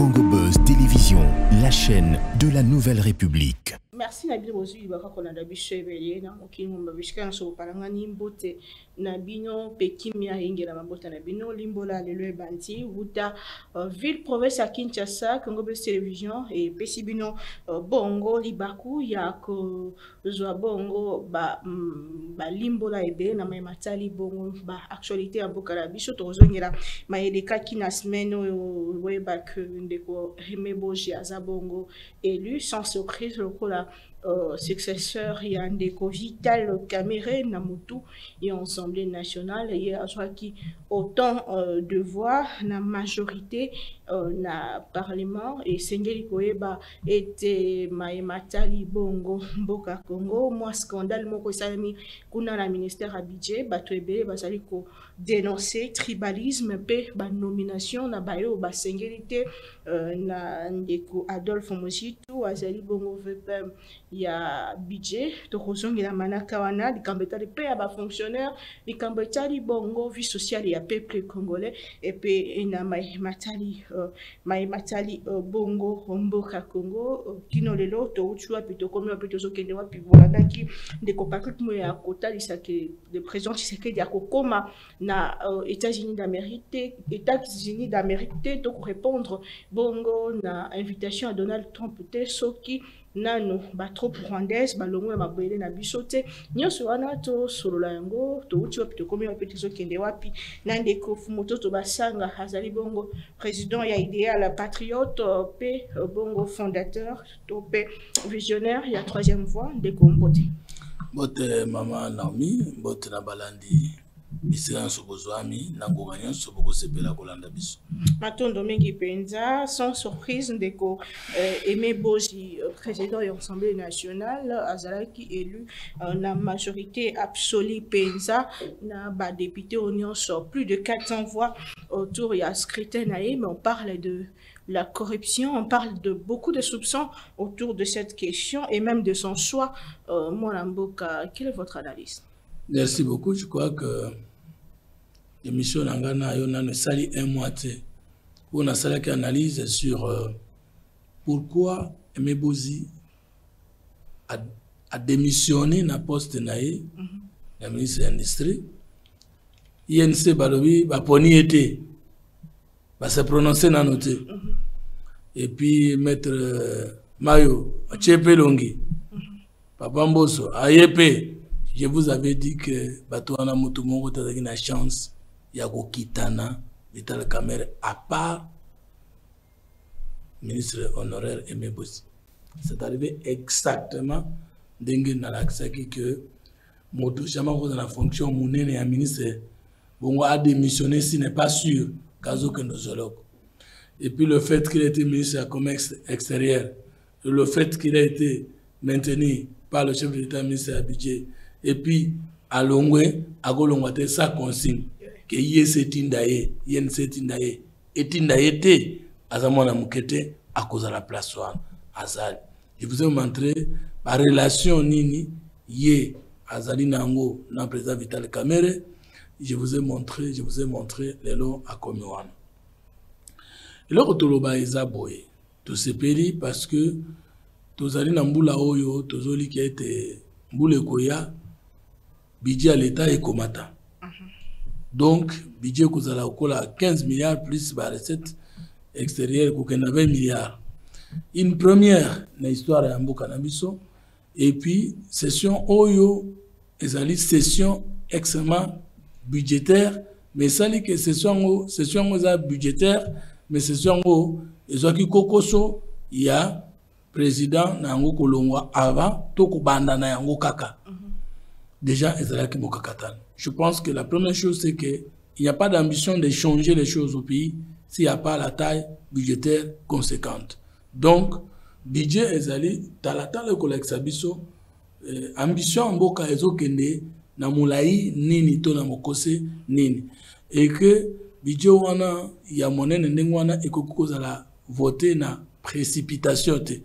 Congo Buzz Télévision, la chaîne de la Nouvelle République. Merci Nabil Rosu baka kolanda biso ebele na mokili mba bishika so palanga ni mbote na bino pekimia ingela mabota na bino limbola lelo ebanti wuta ville province ya Kinshasa Congo Buzz Télévision et pesi bino bongo libaku ya ko zwa bongo ba limbola ebele na matali bongo ba actualité ya mboka na biso tozongela mayedeka kina semaine weba que ndeko Remeboji aza bongo élu sans surprise lokola successeur Yandeko Vital Kamerhe Namutu et Assemblée nationale et à qui autant de voix na majorité na parlement et Sengeli Koeba était Matali Bongo Mboka Congo moi scandale moko salami kuna na ministère à budget batwebe basali ko dénoncer tribalisme pe ba nomination na bayo ba Sengelité na ndeko Adolphe Mositu azali bongo VPM ya budget to kozongela manaka wana likambeta de pe ba fonctionnaire likambeta li bongo vie sociale ya peuple congolais et pe na matali bongo mboka Congo kino lelo to uchwa pito komi pito zokende wa pivolana ki ndeko Patrick Moya kotalisa ke le président Tshisekedi akokoma na États-Unis d'Amérique to répondre bongo na invitation à Donald Trump te soki nano ba trop rwandaise balongo ya mabwele na bisote nyoso wana to solola yango to uti wapi to komi wapi to kende wapi na ndeko fumoto to basanga azali bongo président ya idéal patriote pe bongo fondateur to pe visionnaire ya troisième voie ndeko Mbote Mbote mama Naomi Mbote na balandi bisera sobozwami na ngomanya sobokosepela kolanda biso matondo mingi penza sans surprise ndeko Remeboji président de l'Assemblée nationale azalaki élu na majorité absolue penza na ba député union sur plus de 400 voix autour ya scrutin naé mais on parle de la corruption, on parle de beaucoup de soupçons autour de cette question et même de son choix. Mboka, quelle est votre analyse? Merci beaucoup. Je crois que l'émission Nangana ne sali un mois. On a salé une analyse sur pourquoi Remeboji a démissionné na poste naé, la ministre de l'Industrie. INC Balobi, Poni était, se prononcer dans noté. Et puis maître Mayo, Tchepe Longi, Papa Mboso, Ayepe. Je vous avais dit que Batouana Moutumongo a une chance, Yago Kitana, Vital Kamerhe, à part ministre honoraire Remeboji. C'est arrivé exactement dengue na laksaki que Moto Chamako dans la fonction mounene et ministre Bongo a démissionné s'il n'est pas sûr, Kazo Kendozolok. Et puis le fait qu'il ait été ministre du commerce extérieur, le fait qu'il ait été maintenu par le chef de l'État, ministre du budget, et puis à Longwe, à Golongwate, ça consigne que IEC Tindaye, INC Tindaye, et Tindaye te, Azamona Mukete, à cause de la place Azal. Je vous ai montré la relation Nini, Yé, Azali Nango, le président Vital Kamerhe. Je vous ai montré les lots à Komiwan. Et là, Toloba Ezaboye, tout se péri parce que Tozali Nambula Oyo, Tozoli qui a été Mboule Koya, budget à l'État et Komata. Donc, budget Kozala Okola 15 milliards plus la recette extérieure Kokena 20 milliards. Une première dans l'histoire de Mboka Nabiso, et puis, session Oyo, Ezali, session extrêmement budgétaire, mais ça dit que session budgétaire, mais session Ezaki Kokoso, il y a président Nango Kolongwa avant, Toko Banda na Yango Kaka. Déjà, Ezalaki Mokakatan. Je pense que la première chose, c'est qu'il n'y a pas d'ambition de changer les choses au pays s'il n'y a pas la taille budgétaire conséquente. Donc, budget Ezali, Talata le collègue Sabiso, ambition Mboka Ezokende, na moulaï nini to na mokose nini. Et que budget wana ya monene ndengwana ekoko la voter na précipitation te.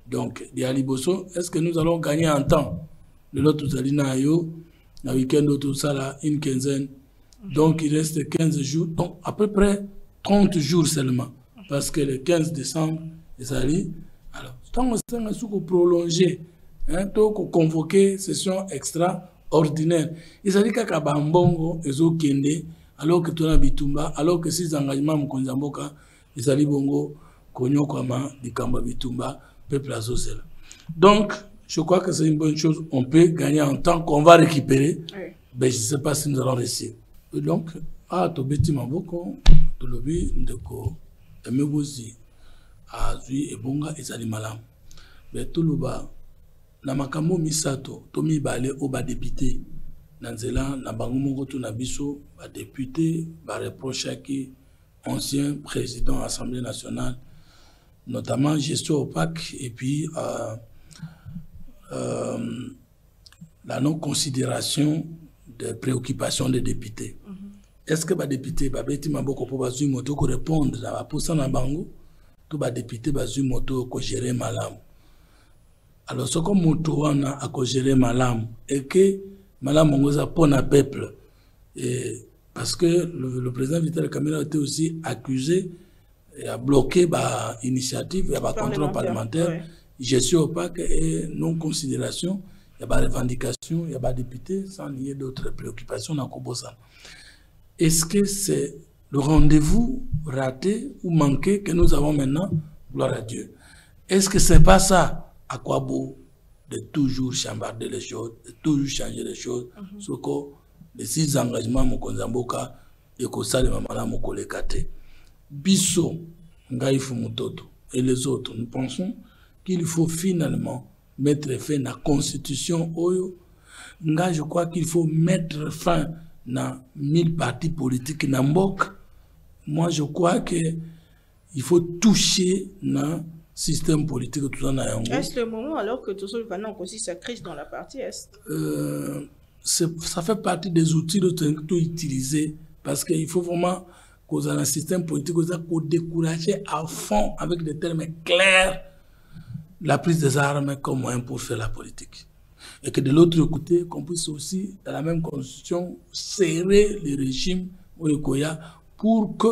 Donc, Dialiboso, est-ce que nous allons gagner en temps? Le lot tout na yo, na week-end tout ça là, une quinzaine. Donc, il reste 15 jours, donc à peu près 30 jours seulement parce que le 15 décembre, ils allaient. Alors, tant qu'on prolonger, tant qu'on convoquer session extraordinaire, ils allaient qu'à Bambongo, ils ont kende, alors que Tona Bitumba, alors que ces engagements Mkonzamboka, ils allaient bongo, Konyo Kwama, Dikamba Bitumba, peuple azosela. Donc, je crois que c'est une bonne chose. On peut gagner en temps qu'on va récupérer. Oui. Ben, je ne sais pas si nous allons réussir. Donc, Tobeti Maboko, Tolobi, Ndeko, Emegozi, Azui, Ebonga, Ezali Malam. Mais Toluba, Namakamo Misato, Tomi Bale, Oba député, Nanzela, Nabangumongo, Nabiso, député, reproche qui ancien président de l'Assemblée nationale, notamment gestion opaque, et puis la non-considération des préoccupations des députés. Est-ce que les députés, Babeti Maboko, pour répondre à la position de Bango, tous les députés, pour gérer Malam. Alors, ce que moto a gérer Malam, et que Malam Mongoza pone à peuple. Parce que le président Vital Kamera a été aussi accusé et a bloqué l'initiative, il y a un contrôle parlementaire, ouais. Gestion opaque et non-considération, il y a des revendications, il y a des députés, sans nier d'autres préoccupations dans Kobosa. Est-ce que c'est le rendez-vous raté ou manqué que nous avons maintenant? Gloire à Dieu. Est-ce que ce n'est pas ça, à quoi beau de toujours chambarder les choses, de toujours changer les choses, ce que les 6 engagements Mokonzamboka et Kosa de Mamala Mokolekate. Bisso, Ngaïfou Mutoto et les autres, nous pensons qu'il faut finalement mettre fin à la constitution Oyo. Je crois qu'il faut mettre fin à 1000 partis politiques Nambok. Moi, je crois qu'il faut toucher le système politique tout ça. Est-ce le moment alors que tout ça va aussi sa crise dans la partie Est? Ça fait partie des outils que utiliser parce qu'il faut vraiment qu'on ait un système politique qu'on décourager à fond avec des termes clairs la prise des armes comme moyen pour faire la politique. Et que de l'autre côté, qu'on puisse aussi, dans la même constitution, serrer le régime pour que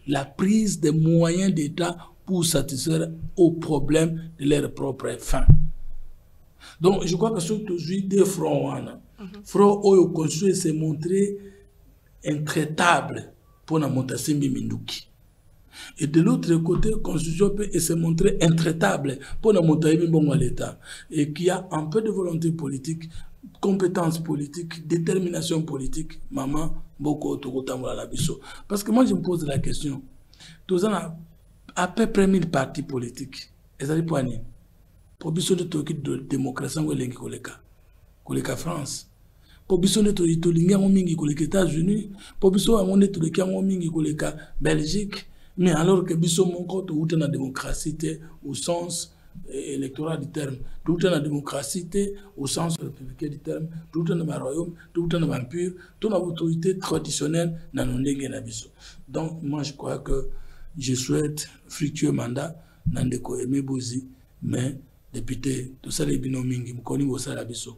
la prise des moyens d'État pour satisfaire aux problèmes de leurs propres fins. Donc, je crois que surtout deux fronts, front où la constitution s'est montré intraitable pour la montation de Minduki. Et de l'autre côté, la constitution peut se montrer intraitable pour la montation de l'État. Et qu'il y a un peu de volonté politique, compétence politique, détermination politique, maman, beaucoup de parce que moi, je me pose la question. Tous à peu près 1000 partis politiques. Et ça dit pour année. Pour biso de démocratie en koleka France. Pour biso de tolinga mingi koleka États-Unis. Pour biso de tolinga mingi koleka Belgique. Mais alors que biso mon côté ou la démocratie au sens électoral du terme, tout la démocratie au sens républicain du terme, tout le royaume, tout le empire, toute l'autorité traditionnelle dans nos biso. Donc moi je crois que je souhaite fructueux mandat dans des Emebozi, mais député, tout ça les binomingi, mukoni bosa la biso.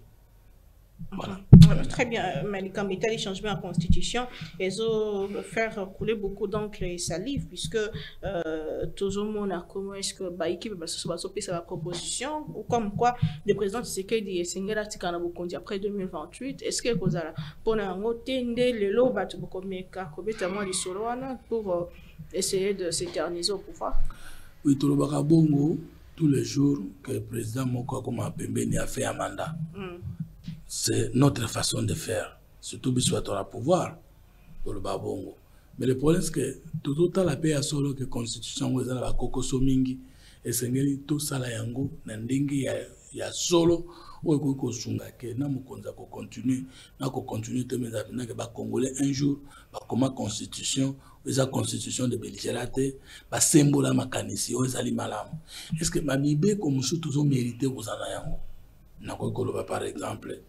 Voilà. Très bien, Malika Mbita, les changements en constitution, ils ont fait couler beaucoup d'encre et salive, puisque tout le monde a comment est-ce que Baïki va se la proposition, ou comme quoi le président Tshisekedi et Sengela Tikana Bokondi après 2028, est-ce que vous avez pour le lot pour essayer de s'éterniser au pouvoir? Oui, tout le Bongo, tous les jours que le président Moko Pembeni a fait un mandat. C'est notre façon de faire, surtout si on a le pouvoir pour le Babongo. Mais le problème, c'est que tout le temps, la paix a solo que la constitution est la Kokoso Mingi, et c'est tout ça, la Yango, Nandingi, il y a solo, où il faut sunga que na mukonza ko continue, na ko continue te meza na que ba Congolais un jour, ba comment constitution, la constitution de belligérate, ba symbole makanisi, aux alimalam. Est-ce que Mamibe, comme nous tous mérité vous en ayant? Na ko koloba par exemple.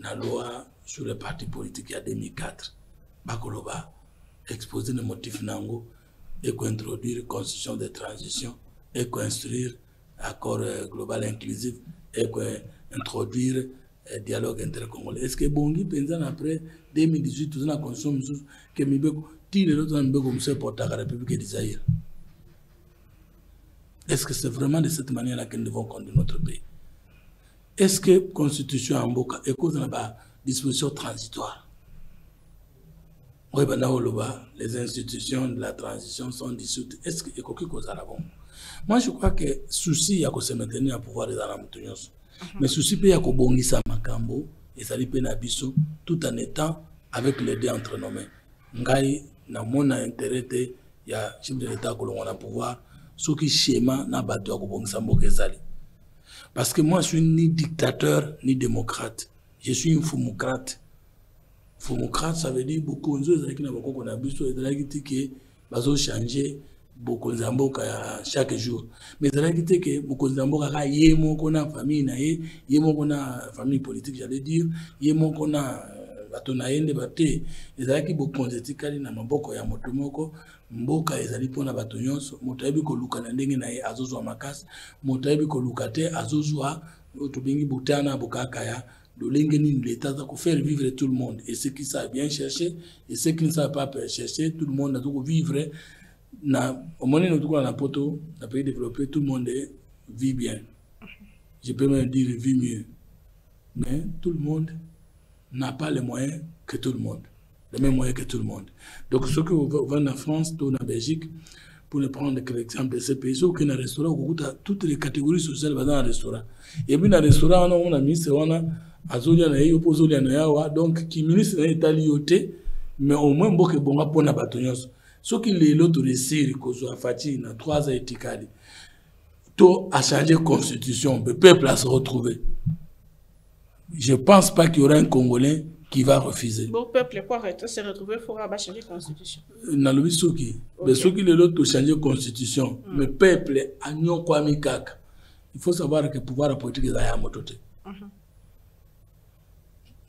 La loi sur les partis politiques il y a 2004, Bakoloba exposer les motifs nango et introduire la constitution de transition et instruire l'accord global inclusif et introduire le dialogue intercongolais. Est-ce que Bongi, après 2018, tout la constitution que les autres ont comme ça pour la République d'Israël. Est-ce que c'est vraiment de cette manière-là que nous devons conduire notre pays? Est-ce que la Constitution en Boka est cause de la disposition transitoire? Oui, les institutions de la transition sont dissoutes. Est-ce que quelque chose à la bombe? Moi, je crois que le souci, c'est de se maintenir à pouvoir des Alamoutounions. Mais le souci, c'est de bongisa makambo et ça peut nabiso tout en étant avec les deux entre nos mains. Ngai, na mon intérêt, il y a chef de l'État que l'on a pouvoir, ce qui schéma n'a pas de bongisa mokezali. Parce que moi, je suis ni dictateur ni démocrate. Je suis un foumocrate. Foumocrate, ça veut dire beaucoup de choses qui n'ont pas qui ont changé beaucoup de chaque jour. Mais ça veut dire que beaucoup de gens ont une famille, une famille politique, j'allais dire, qu'on a batonaende bate, ezalaki bokonzetikali na maboko ya moto moko, mboka ezali pona bato nyonso, moto ayebi koluka na ndenge na ye azozwa makasi, moto ayebi koluka te azozwa tobingi butana bokaka ya lolenge nini l'État za faire vivre tout le monde, et ceux qui savent bien chercher et ceux qui ne savent pas chercher, tout le monde a tout vivre na au moment où on a poto na pays développé, tout le monde vit bien, je peux même dire vit mieux, mais tout le monde n'a pas les moyens que tout le monde, les mêmes moyens que tout le monde. Donc ceux qui vont en France, ou en Belgique, pour ne prendre que l'exemple de ces pays, ceux qui sont dans un restaurant, toutes les catégories sociales vont dans un restaurant. Et puis dans un restaurant, on a mis ce qu'on a azolia na yo pozolia na yawa, donc qui ministre na étalioté, mais au moins beaucoup bon pour na batonyos. Ceux qui les l'autre réussir kozo afati na 3 ans etikali. Tout a changé constitution, le peuple a se retrouver. Je ne pense pas qu'il y aura un Congolais qui va refuser. Bon peuple, quoi, se retrouver, il faudra changer la constitution. Dans le Souki, mais ceux qui le changer la constitution, mais le peuple a n'y quoi mi kaka. Il faut savoir que le pouvoir politique est à mototé.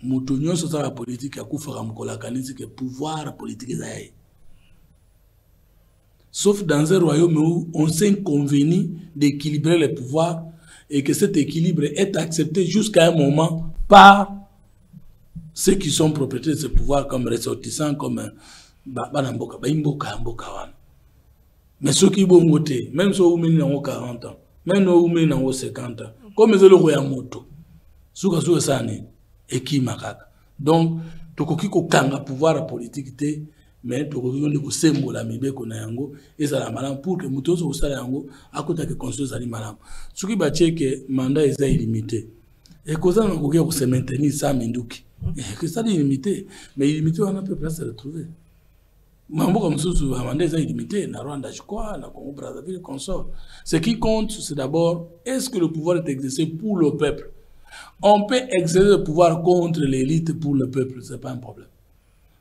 Moutonio sur la politique a couvert la canise que le pouvoir politique est à. Sauf dans un royaume où on s'est convenu d'équilibrer les pouvoirs et que cet équilibre est accepté jusqu'à un moment par ceux qui sont propriétaires de ce pouvoir comme ressortissants, comme mais ceux qui vont voter, même ceux qui ont 40 ans, même ceux qui ont 50 ans, comme ils ont un moto, ceux qui ont ça, et qui makaka. Donc, tout ce qui est pouvoir politique, mais tout ce qui est symbole à mibé qu'on a yango, et ça la malam pour que muto so ça yango, à côté que conscience ali malam. Ce qui va dire que mandat est illimité. Et que ça on peut se maintenir ça minduki. Et que ça est illimité, mais illimité on a peu place à retrouver. Mambo comme ça mandat est illimité, na Rwanda je crois, na Congo Brazzaville consort. Ce qui compte c'est d'abord est-ce que le pouvoir est exercé pour le peuple. On peut exercer le pouvoir contre l'élite pour le peuple, c'est pas un problème.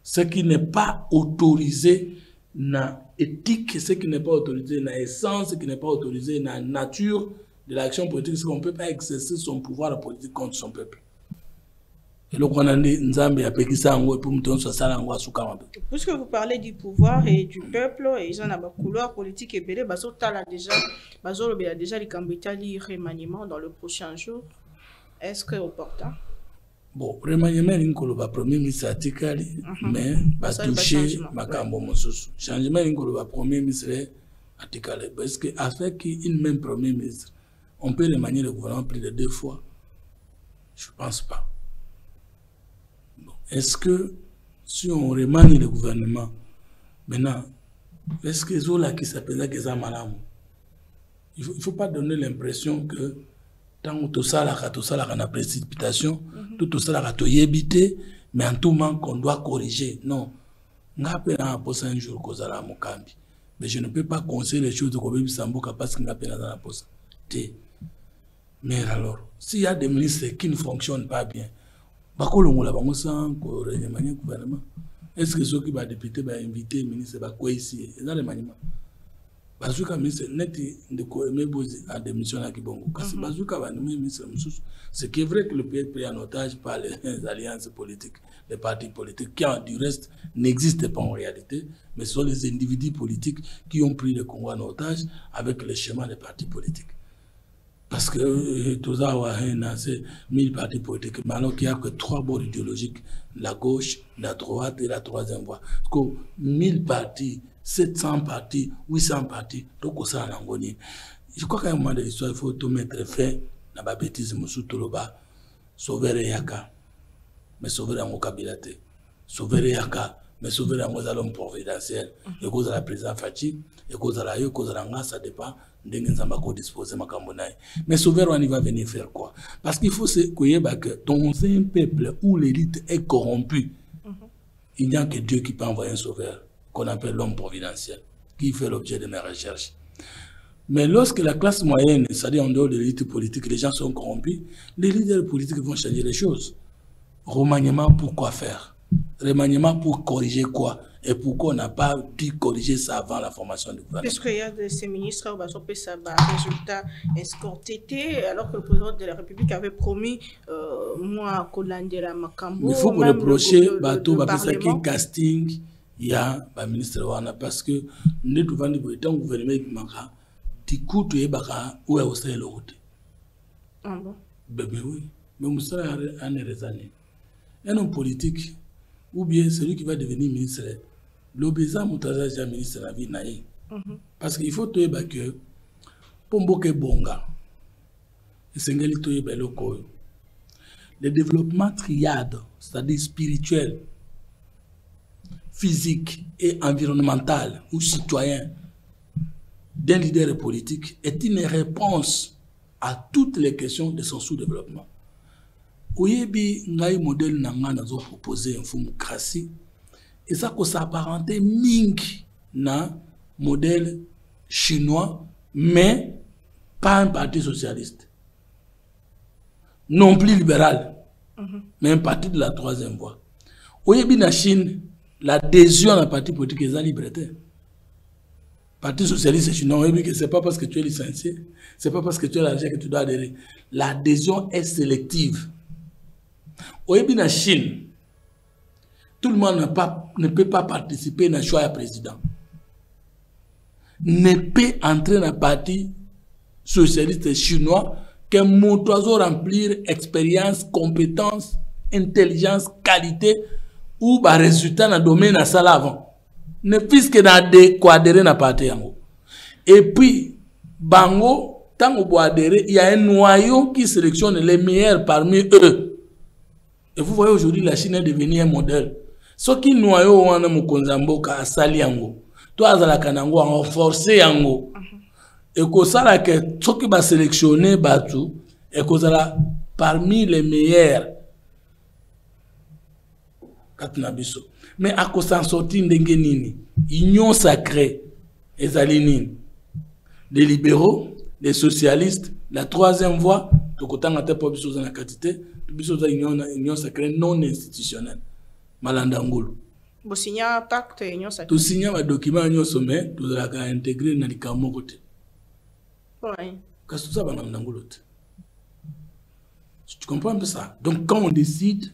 Ce qui n'est pas autorisé dans l'éthique, ce qui n'est pas autorisé dans l'essence, ce qui n'est pas autorisé dans la nature de l'action politique, c'est qu'on ne peut pas exercer son pouvoir politique contre son peuple. Et donc, on a dit, puisque vous parlez du pouvoir et du peuple, et ils ont un couloir politique et belé, il y a déjà les cambitali remaniement dans le prochain jour. Est-ce que opportun? Bon, remaniement est premier ministre Atikali, mais va toucher Makambo Mosusu. Changement est premier ministre Atikali. Parce qu'avec une même premier ministre, on peut remanier le gouvernement plus de 2 fois? Je ne pense pas. Bon. Est-ce que si on remanie le gouvernement, maintenant, est-ce que Zola qui s'appelle que ça malam? Il ne faut pas donner l'impression que tant tout ça la précipitation, tout ça la éviter, mais en tout moment qu'on doit corriger. Non, un jour mais je ne peux pas conseiller les choses de Kobe Samboka parce qu'il n'a pas dans la poste. Mais alors, s'il y a des ministres qui ne fonctionnent pas bien, est-ce que ceux qui vont députés vont inviter les ministres à ici? Dans le maniement. Bazuka ministre neti ndeko emebozi a démission à Kibongo. Kasi Bazuka va nommer ministre Moussous. C'est qui est vrai que le pays est pris en otage par les alliances politiques, les partis politiques qui du reste n'existent pas en réalité, mais ce sont les individus politiques qui ont pris le Congo en otage avec le schéma des partis politiques. Parce que tout ça, c'est 1000 partis politiques. Maintenant qu'il n'y a que 3 bords idéologiques, la gauche, la droite et la troisième voie. Parce que 1000 partis, 700 partis, 800 partis, donc ça en Angoni. Je crois qu'à un moment de l'histoire, il faut tout mettre fin à la bêtise, sauver Yaka, mais sauver en Okabilate, sauver Yaka, mais sauver en Ozalom providentiel, et cause à la présidente Fachi, et cause à la yo, cause à la ça dépend. Mais Sauveur, on y va venir faire quoi? Parce qu'il faut se dire que dans un peuple où l'élite est corrompue, il n'y a que Dieu qui peut envoyer un sauveur, qu'on appelle l'homme providentiel, qui fait l'objet de mes recherches. Mais lorsque la classe moyenne, c'est-à-dire en dehors de l'élite politique, les gens sont corrompus, les leaders politiques vont changer les choses. Remaniement, pourquoi faire? Remaniement pour corriger quoi? Et pourquoi on n'a pas dû corriger ça avant la formation du gouvernement? Parce qu'il y a de ces ministres qui ont fait ça, résultat escorté, alors que le président de la République avait promis, moi, Kolandera Makambo. Il faut qu'on reproche le casting, il y a le ministre Wana, parce que nous devons dire que le gouvernement qui manque, du coup, tu es baka où est aussi le route. Ah bon? Ben oui, mais nous sommes en raisonné. Un homme politique, ou bien celui qui va devenir ministre, l'obéissant Moutaza déjà ministre de la vie naïe. Parce qu'il faut que pour Mboke Bonga, le développement triade, c'est-à-dire spirituel, physique et environnemental ou citoyen d'un leader politique est une réponse à toutes les questions de son sous-développement. Oyebi ngai modèle nanga nazo proposer une démocratie et ça ko s'apparenter ming na modèle chinois mais pas un parti socialiste non plus libéral mais un parti de la troisième voie. Oyebi na Chine l'adhésion à un parti politique est la liberté. Parti socialiste chinois, oyebi que c'est pas parce que tu es licencié, c'est pas parce que tu as l'argent que tu dois adhérer. L'adhésion est sélective. Au en Chine, tout le monde ne peut pas participer à choix du président. Ne peut entrer dans le parti socialiste chinois qu'un mot remplir expérience, compétence, intelligence, qualité ou par résultat dans le domaine à ça avant. Ne puisque dans des adhérer dans le parti. Et puis, Bango, tant qu'on peut adhérer, il y a un noyau qui sélectionne les meilleurs parmi eux. Et vous voyez aujourd'hui la Chine est devenue un modèle. Ce qui noyau wana mukonzamboka asali yango. Toi azala kanango en forcer yango. Et que ça là que ce qui va sélectionner batu et que ça là parmi les meilleurs. Katnabiso. Mais à cause s'en sortir ndenge nini? Union sacrée ezali nini? Les libéraux, les socialistes, la troisième voie, to kotanga te po biso na quantité. Union sacrée non institutionnelle. Malandangulu. Vous signez un pacte union sacrée. Tu signes un document union sommet, tu dois intégrer dans les camons côté. Oui. Qu'est-ce que ça va malandangulu? Tu comprends un peu ça? Donc quand on décide,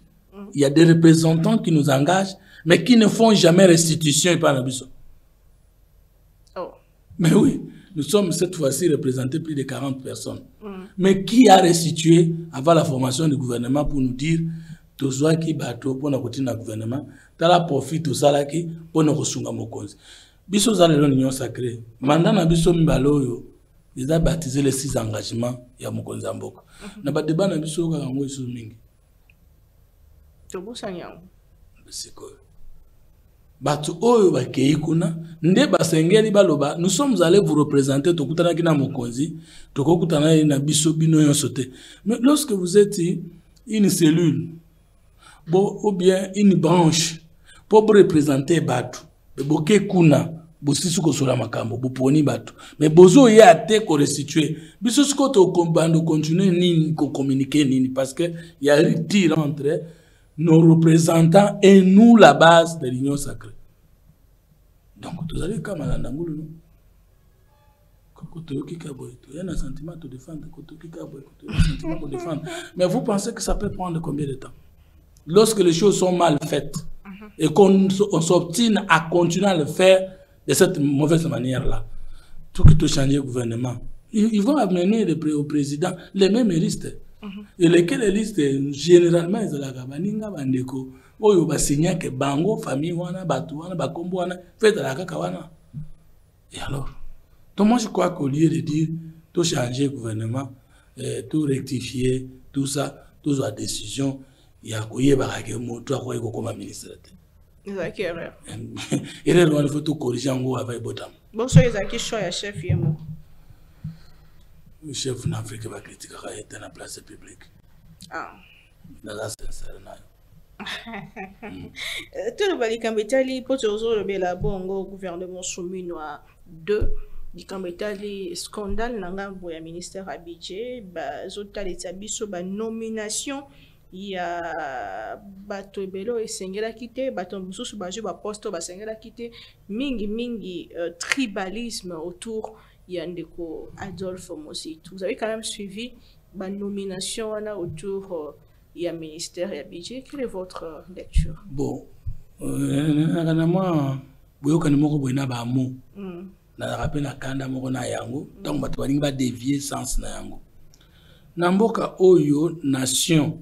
il y a des représentants qui nous engagent, mais qui ne font jamais restitution et pas la biso. Oh. Mais oui. Nous sommes cette fois-ci représentés plus de 40 personnes. Mais qui a restitué avant la formation du gouvernement pour nous dire tout ça qui bateau pour nous continuer le gouvernement, tu as profit tout ça là qui pour nous resunga mokonzi. Biso za l'union sacrée. Mandat na biso mbaloyo, ils ont baptisé les 6 engagements ya mokonzi mboka. Na ba débat na biso ka ngo iso mingi. To bosanya. C'est quoi? Batu oyo bakei kuna nde basengeli baloba nous sommes allés vous représenter tokutana kina mokonzi tokokutana na biso bino yonso te. Mais lorsque vous êtes une cellule ou bien une branche pour représenter batu boke kuna bosisu ko sola makambo boponi batu mais bozo ya te ko restituer biso sko to kombando continuer ni ko communiquer ni parce que il y a un tir entre nos représentants et nous la base de l'union sacrée. Donc, vous allez comme à l'Andangoulou, non? Il y a un sentiment de défendre, mais vous pensez que ça peut prendre combien de temps? Lorsque les choses sont mal faites et qu'on s'obstine à continuer à le faire de cette mauvaise manière-là, tout qui te change le gouvernement, ils vont amener au président les mêmes listes. Et lesquelles listes, généralement, ils ont la gabaninga bandeko. Oyo ba signer que bango, famille, wana, batu, wana, bakombo, wana, fait la kakawana. Et alors, donc moi je crois qu'au lieu de dire tout changer le gouvernement, tout rectifier, tout ça, toute la décision, il y a quoi barake moto quoi comme ministre. Exact. Et là il faut tout corriger en gros avec botam. Bon so ezaki choix ya chef yemo. Le chef d'Afrique va critiquer dans la place publique. Ah. Dans la sincère. Tout le bali kambetali potozo le bela bongo gouvernement souminois 2 di kambetali scandale ngambo ya ministère à budget ba zotaleta biso ba nomination ya bato belo esengela kité bato mususu ba ba poste ba sengela kité mingi tribalisme autour ya ndeko Adolphe Mositu. Vous avez quand même suivi ba nomination autour il y a un ministère et un budget. Quelle est votre lecture? Bon, moi, je suis dévier sens na yango. Namboka oyo nation,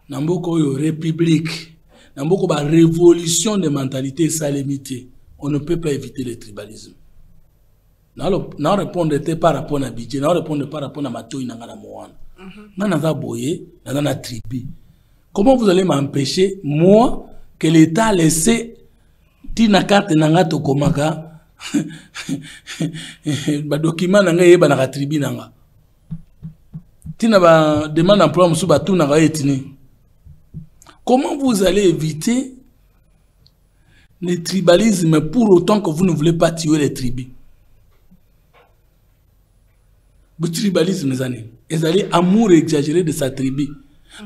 namboka oyo république, namboka ba révolution de mentalité salémité. On ne peut pas éviter le tribalisme. Non répondre par rapport à budget, non répondre par rapport à Mathieu Inangana Moana. Comment vous allez m'empêcher, moi, que l'État laisse Tina carte nanga to komaka ba document nanga yeba na tribu nanga Tina ba demande emploi musu ba tout nanga etini. Comment vous allez éviter le tribalisme pour autant que vous ne voulez pas tuer les tribus? Le tribalisme, ils allaient amour exagéré de sa tribu.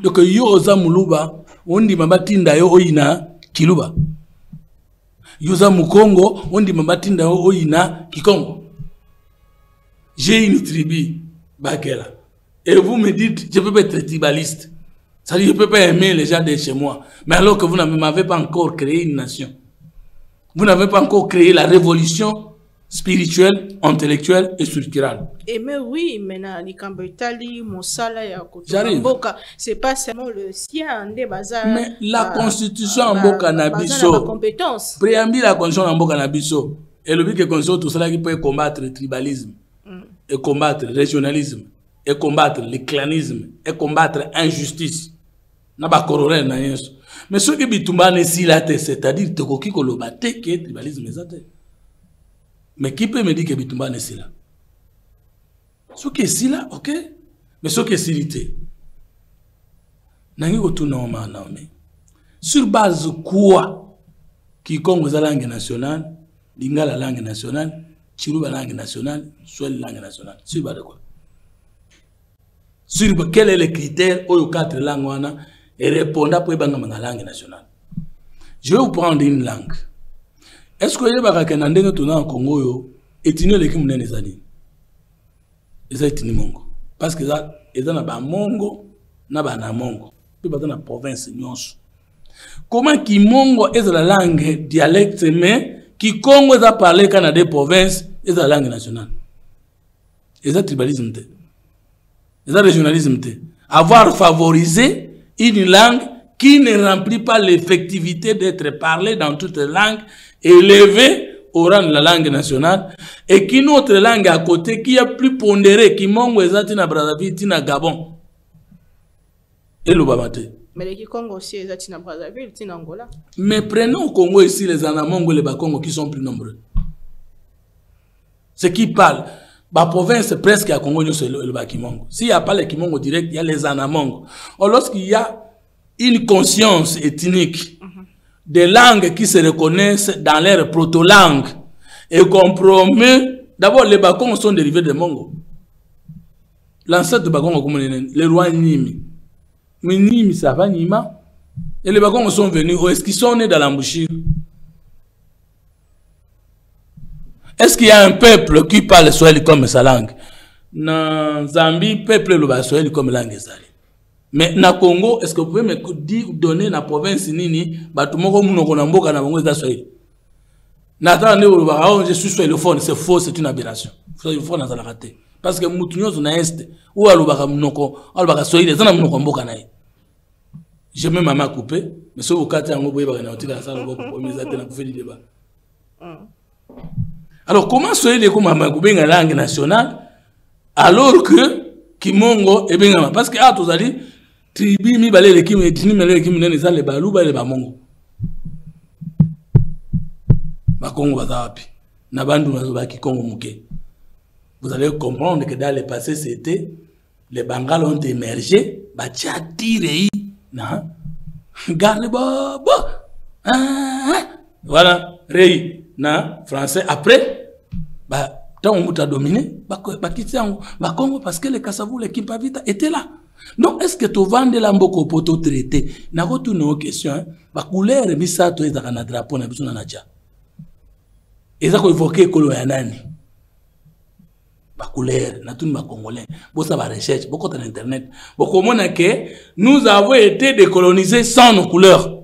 Donc, yo oza muluba, on dit mabatinda yo oina kiluba. Yoza mukongo, on dit mabatinda yo oina kikongo. J'ai une tribu, bakela. Et vous me dites, je peux pas être tribaliste. Ça dit, je peux pas aimer les gens de chez moi. Mais alors que vous n'avez pas encore créé une nation. Vous n'avez pas encore créé la révolution spirituel, intellectuel et structural. Et mais oui, maintenant, j'arrive. C'est pas seulement le sien, mais la constitution en Boka Nabiso, préambule la constitution en Boka Nabiso, et le but que constitution tout cela qui peut combattre le tribalisme, et combattre le régionalisme, et combattre le clanisme, et combattre l'injustice. Naba cororel na yeso. Mais ce qui bitumba ne si la tête, c'est-à-dire te koki kolobate que tribalisme est. Mais qui peut me dire que Bitumba n'est pas là? Ce qui est là, ok. Mais ce qui est silité. Sur base de quoi? Quiconque la langue nationale, linga la langue nationale, chiruba la langue nationale, soit la langue nationale. Sur base de quoi? Sur quel est le critère où les 4 langues et répondre pour la langue nationale? Je vais vous prendre une langue. Est-ce que vous avez dit que vous Congo et tu n'avez pas de zani? Ils ont mongo. Parce que ils ont un mongo, na mongo. Puis ils ont une province. Comment qui mongo est la langue dialecte, mais qui Congo a parlé quand des provinces est la langue nationale? Ils ont tribalisme. Ils ont régionalisme. Avoir favorisé une langue qui ne remplit pas l'effectivité d'être parlée dans toutes les langues, élevée au rang de la langue nationale, et qu'une autre langue à côté qui est plus pondérée, qui mongo ezatina Brazzaville, tina Gabon. Et le Babate. Mais les Congo aussi ezatina Brazzaville, tina Angola. Mais prenons au Congo ici les Anamongo et les Bakongo qui sont plus nombreux. Ceux qui parlent, la province presque à Congo, c'est le Bakimongo. S'il n'y a pas les Kimongo direct, il y a les Anamongo. Or, lorsqu'il y a une conscience ethnique, des langues qui se reconnaissent dans leur proto-langue et compromet. D'abord, les Bakongos sont dérivés des Mongo. L'ancêtre de Bakongo, les rois Nimi. Mais Nimi, ça va Nima. Et les Bakongos sont venus. Est-ce qu'ils sont nés dans l'embouchure? Est-ce qu'il y a un peuple qui parle le Swahili comme sa langue? Dans Zambie, peuple le Swahili comme langue Swahili. Mais na Congo, est-ce que vous pouvez me donner la province nini batumoko munoko na mboka na bango za Swahili? Nathan je suis swahiliphone, c'est faux, c'est une aberration. il faut na zala raté parce que mutunyo na est ou alobaka mnoko alobaka soyile zana mnoko mboka na ye j'ai même maman coupé mais so okati yango boye ba na otika na sala boko mais ça na fait du débat. Alors comment soyile ko maman coupé nga langue nationale alors que Kimongo et bien parce que ah tous ali tribu mi balé qui me tini melé qui me nene ça les baluba les bamongo bakongo bazapi na bandu na ki Congo muke. Vous allez comprendre que dans le passé c'était les Bangals ont émergé ba tiré na garde ba voilà rei na français après ba tant on a dominé, Congo parce que les Kassavou, l'équipe Avita était là. Donc, est-ce que tu vends de la mboko pour te traiter? N'a pas tout nos questions. La couleur est mise à toi et dans drapeau na biso na nadia. Et ça qu'on évoquait kolo ya nani. La couleur, na tout ma congolais. Bon ça va recherche, beaucoup dans internet. Bon comment que nous avons été décolonisés sans nos couleurs.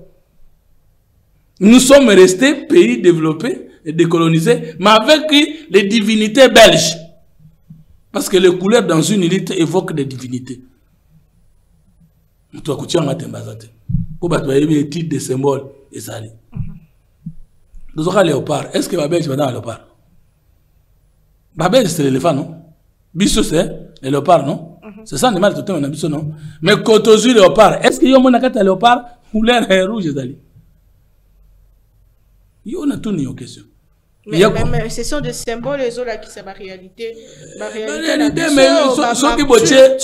Nous sommes restés pays développés et décolonisés, mais avec les divinités belges. Parce que les couleurs dans une élite évoquent des divinités. Tu as écouté en Matembazate. Pour battre les titres de symboles, et ça allait. Nous aurons léopard. Est-ce que ma belge va dans le léopard? Ma belge c'est l'éléphant, non? Bissot c'est le léopard, non? C'est ça l'animal tout le temps, Bissot, non? Mais quand on dit léopard, est-ce qu'il y a un léopard? Couleur rouge, et ça allait. Il y a une question. Mais ce sont des symboles les autres qui sont la réalité. La réalité, mais ceux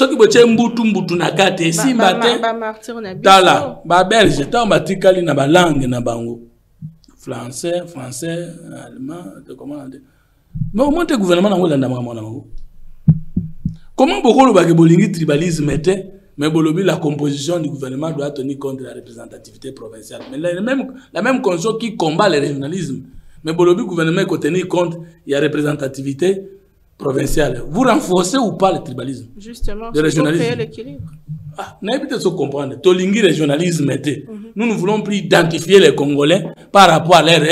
qui bossent mbutu na kate si matin. Tala, ba belge, ta matikali na ba langue na bango. Français, allemand, comment on dit. Mais au moins le gouvernement na ngolanda mwana ngo. Comment beaucoup le bolingi tribalisme était? Mais Bolobi, la composition du gouvernement doit tenir compte de la représentativité provinciale. Mais la même conscience qui combat le régionalisme. Mais Bolobi, le gouvernement doit tenir compte de la représentativité provinciale. Vous renforcez ou pas le tribalisme? Justement, le régionalisme. Pour créer l'équilibre. Ah, n'avez pas comprendre. Tolingi régionalisme était. Nous ne voulons plus identifier les Congolais par rapport à leur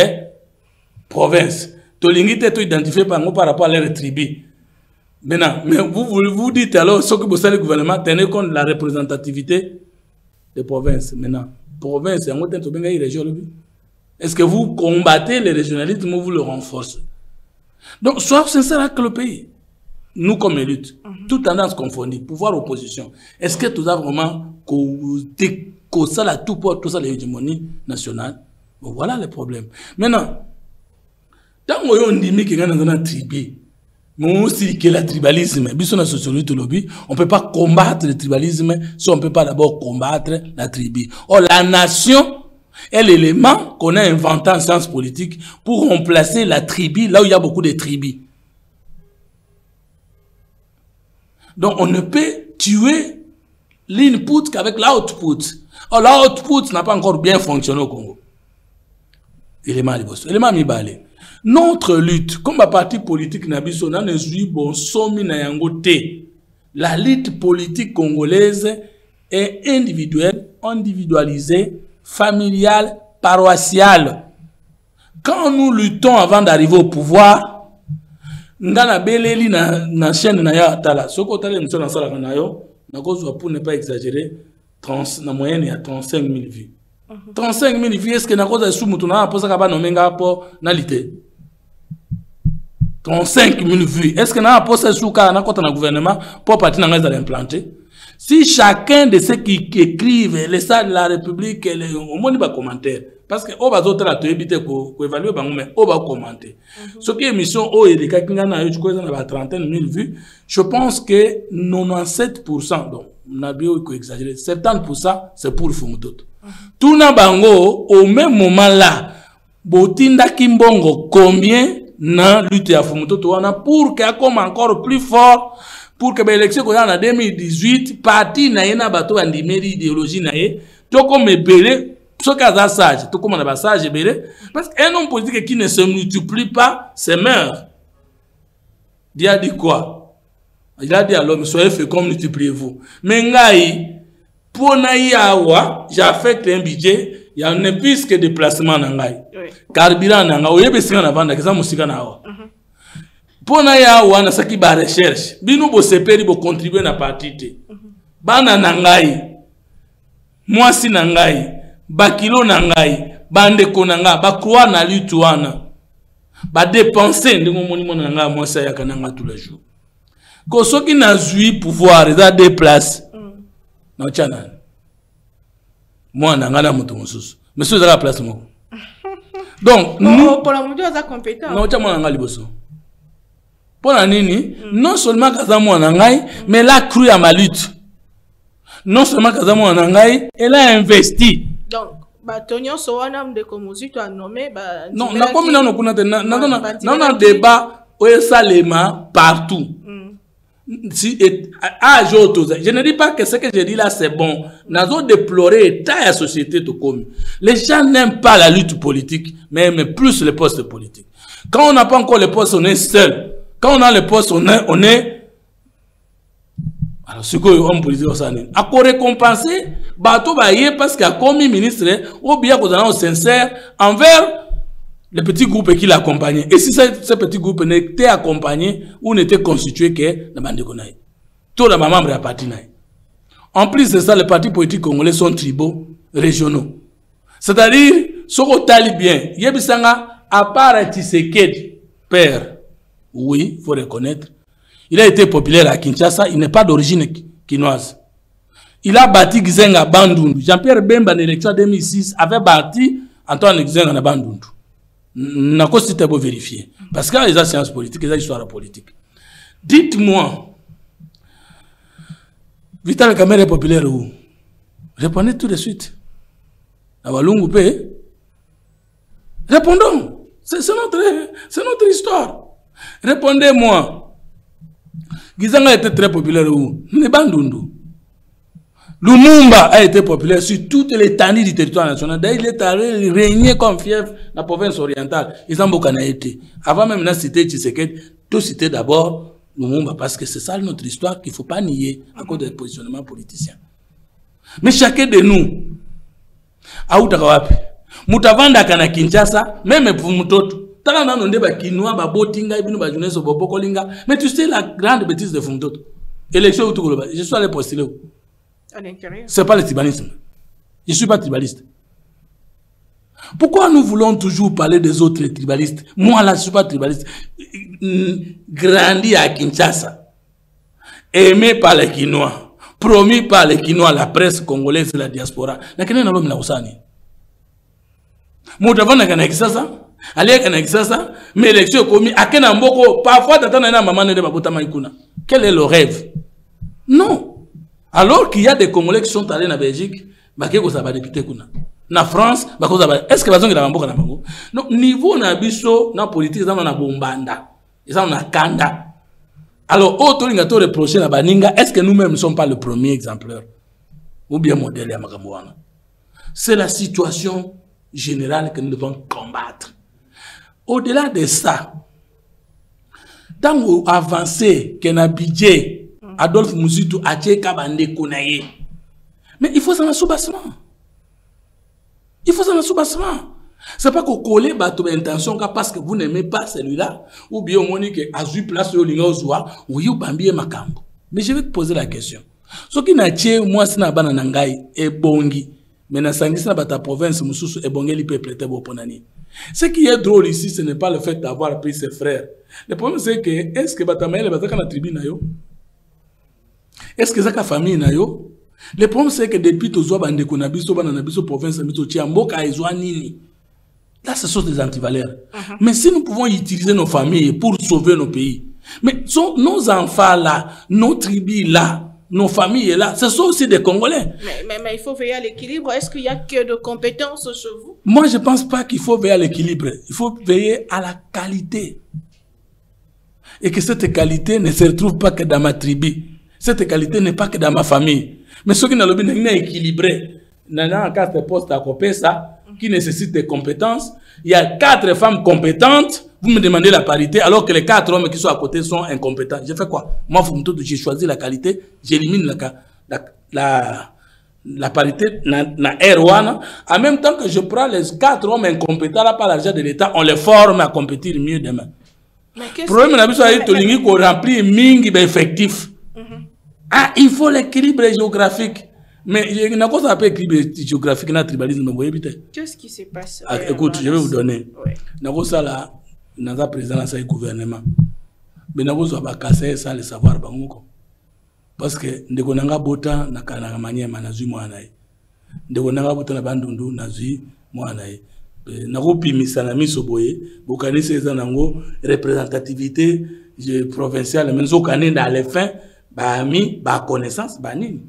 province. Tolingi était identifié par rapport à leur tribu. Maintenant, mais vous dites alors, ce que vous savez le gouvernement, tenez compte de la représentativité des provinces. Maintenant, province, est-ce que vous combattez le régionalisme ou vous le renforcez? Donc, soyez sincères avec le pays. Nous, comme élite, toute tendance confondue, pouvoir, opposition, est-ce que tout ça vraiment, que ça la tout pour tout ça l'hégémonie nationale? Bon, voilà le problème. Maintenant, tant qu'on dit qu'il y a un tribu, mais aussi que le tribalisme, on ne peut pas combattre le tribalisme si on ne peut pas d'abord combattre la tribu. Or, la nation est l'élément qu'on a inventé en sciences politiques pour remplacer la tribu là où il y a beaucoup de tribus. Donc, on ne peut tuer l'input qu'avec l'output. Or, l'output n'a pas encore bien fonctionné au Congo. Élément liboso. Élément mibale. Notre lutte, comme la partie politique nabiso, n'a ne suit bon somme na yango te. La lutte politique congolaise est individuelle, individualisée, familiale, paroissiale. Quand nous luttons avant d'arriver au pouvoir, ngana beleli na chaîne na ya tala. Soko tala mission na sala na yo, na cause pour ne pas exagérer, na moyenne il y a 35 000 vues. 35 000 vues, est-ce que na cause sous mutuna posa ka ba no menga po na lité? 35 000 vues. Est-ce que na posa sous ka na kota na gouvernement pour partir na ngaza l'implanter? Si chacun de ceux qui écrivent les salles de la République, au moins pas commentaire. Parce que on va d'autres là, tu évites qu'on évalue, mais on va commenter. Ce qui est émission, on est des cas qui ont 30 000 vues. Je pense que 97%, donc, on a bien exagéré, 70% c'est pour Fumutoto. Tout na bango, au même moment là, Botinda Kimbongo, combien na lutte à Fumutoto, on a pour qu'il y ait comme encore plus fort. Pour que l'élection qu'on a en 2018, parti na yena bato andimeri idéologie na ye, to comme belé, ce cas sage, to comme on a sage belé, parce qu'un homme politique qui ne se multiplie pas, c'est meurt. Il a dit quoi? Il a dit à l'homme, soyez féconds, multipliez-vous. Mais ngai, pour naï awa, j'affecte un budget, il y a un épice que déplacement na ngai. Carburant na ngai, oye besinga na vanda, kesa musika na awa. Pour na ya wana saki ba recherche. Bino bo seperi bo contribuer na parti te. Bana nangai. Mwasi nangai. Bakilo nangai. Bandeko nanga. Ba croire na lutte wana. Ba dépenser ndenge moni mona nanga mwasi ya kananga tous les jours. Ko soki na zui pouvoir za déplace. Na chana. Moi nanga na mutu mususu. Monsieur za la place mo. Donc nous pour la mutu za compétent. Na chama nanga liboso. Pour la nini, non seulement Kazamo Nangai, mais elle a cru à ma lutte. Non seulement Kazamo Nangai, elle a investi. Donc, Tonio Sowanam de Komusi, tu as nommé. Non, on a comme un débat où Salema partout. Si, je ne dis pas que ce que je dis là c'est bon. Nous avons déploré la société de commun. Les gens n'aiment pas la lutte politique, mais aiment plus les postes politiques. Quand on n'a pas encore les postes, on est seul. Quand on a le poste, on est... Alors, ce qu'on peut dire, c'est qu'on a récompensé, parce qu'il a commis ministre, ou bien qu'on a sincère envers les petits groupes qui l'accompagnaient. Et si ce petit groupe n'était accompagné ou n'était constitué que la bande de Konaï. Tout le membre de la partie. En plus de ça, les partis politiques congolais sont tribaux, régionaux. C'est-à-dire, ce qu'on tali bien, Yebisanga, à part Tshisekedi, père, oui, il faut reconnaître. Il a été populaire à Kinshasa, il n'est pas d'origine quinoise. Il a bâti Gizenga Bandundu. Jean-Pierre Bemba, en élection 2006, avait bâti Antoine Gizenga Bandundu. N'a pas si beau vérifier. Parce qu'il y a des sciences politiques, des histoires politiques. Dites-moi, Vital Kamerhe est populaire où? Répondez tout de suite. Répondons. C'est notre histoire. Répondez-moi. Gizanga a été très populaire où? Bandundu. Lumumba a été populaire sur toute l'étendue du territoire national. D'ailleurs, il est allé régner comme fief dans la province orientale. Ils ont beaucoup été. Avant même de citer Tshisekedi, tout citer d'abord Lumumba parce que c'est ça notre histoire qu'il ne faut pas nier à cause des positionnements politiciens. Mais chacun de nous, à Outakawapi, Moutavanda Kana Kinshasa, même pour Moutoto, mais tu sais la grande bêtise de Fumtoto. Élection, je suis allé postuler. C'est pas le tribalisme. Je ne suis pas tribaliste. Pourquoi nous voulons toujours parler des autres tribalistes? Moi là, je ne suis pas tribaliste. Grandi à Kinshasa, aimé par les Kinois, promis par les Kinois, la presse congolaise et la diaspora. Mais l'élection commis à Kenamboko, parfois quel est le rêve? Non. Alors qu'il y a des Congolais qui sont allés en Belgique, en France, est-ce que vous avez donc, niveau na biso, na politique, na bombanda, na kanda. Alors, autant de reprocher la baninga, est-ce que nous-mêmes ne sommes pas le premier exemplaire? Ou bien modèle à Magamouana? C'est la situation générale que nous devons combattre. Au-delà de ça, tant qu'on avance, qu'on a budget, Adolphe Muzitu a tcheka bande konaye. Mais il faut ça en sous-bassement. Il faut ça en sous-bassement. C'est pas qu'on colle bateau intention parce que vous n'aimez pas celui-là ou bien au moins que à 8 places au linga ozoa ou you bambie makambo. Mais je vais te poser la question. Ce qui n'a tché moi c'est na bana nangai et bongi. Mais na sangisa bata province mususu et bongi li peut prêter bo ponani. Ce qui est drôle ici ce n'est pas le fait d'avoir pris ses frères. Le problème c'est que est-ce que bata maele bata kana tribu na yo? Est-ce que ça la famille na yo? Le problème c'est que depuis tozo bande ko na biso bana na biso province biso tia mboka ezwa nini. Là ce sont des antivaleurs. Mais si nous pouvons utiliser nos familles pour sauver nos pays. Mais nos enfants là, nos tribus là, nos familles là, ce sont aussi des Congolais. Mais il faut veiller à l'équilibre. Est-ce qu'il y a que de compétences chez vous? Moi je pense pas qu'il faut veiller à l'équilibre. Il faut veiller à la qualité. Et que cette qualité ne se retrouve pas que dans ma tribu. Cette qualité n'est pas que dans ma famille. Mais ceux qui n'ont pas équilibré, dans un cas de poste à copier ça, qui nécessite des compétences, il y a 4 femmes compétentes, vous me demandez la parité, alors que les 4 hommes qui sont à côté sont incompétents. Je fais quoi? Moi, j'ai choisi la qualité, j'élimine la parité na R1. En même temps que je prends les 4 hommes incompétents là par l'argent de l'État, on les forme à compétir mieux demain. problème na biso ayi tolingi ko remplir mingi ba effectif. Ah, il faut l'équilibre géographique. Mais il y a quoi ça appelle équilibre géographique dans le tribalisme, vous voyez peut-être. Qu'est-ce qui se passe? Écoute, je vais vous donner. Dans ça là, dans la présidence du gouvernement. Mais dans ça va casser ça le savoir bango. Parce que ndeko nanga bota na kana manyema na zui mwana ye. Ndeko nanga bota na bandundu na zui mwana ye. Na kopimisa na miso boye, bokanisa eza nango représentativité provinciale mais zokanenda à la fin ba ami ba connaissance ba nini.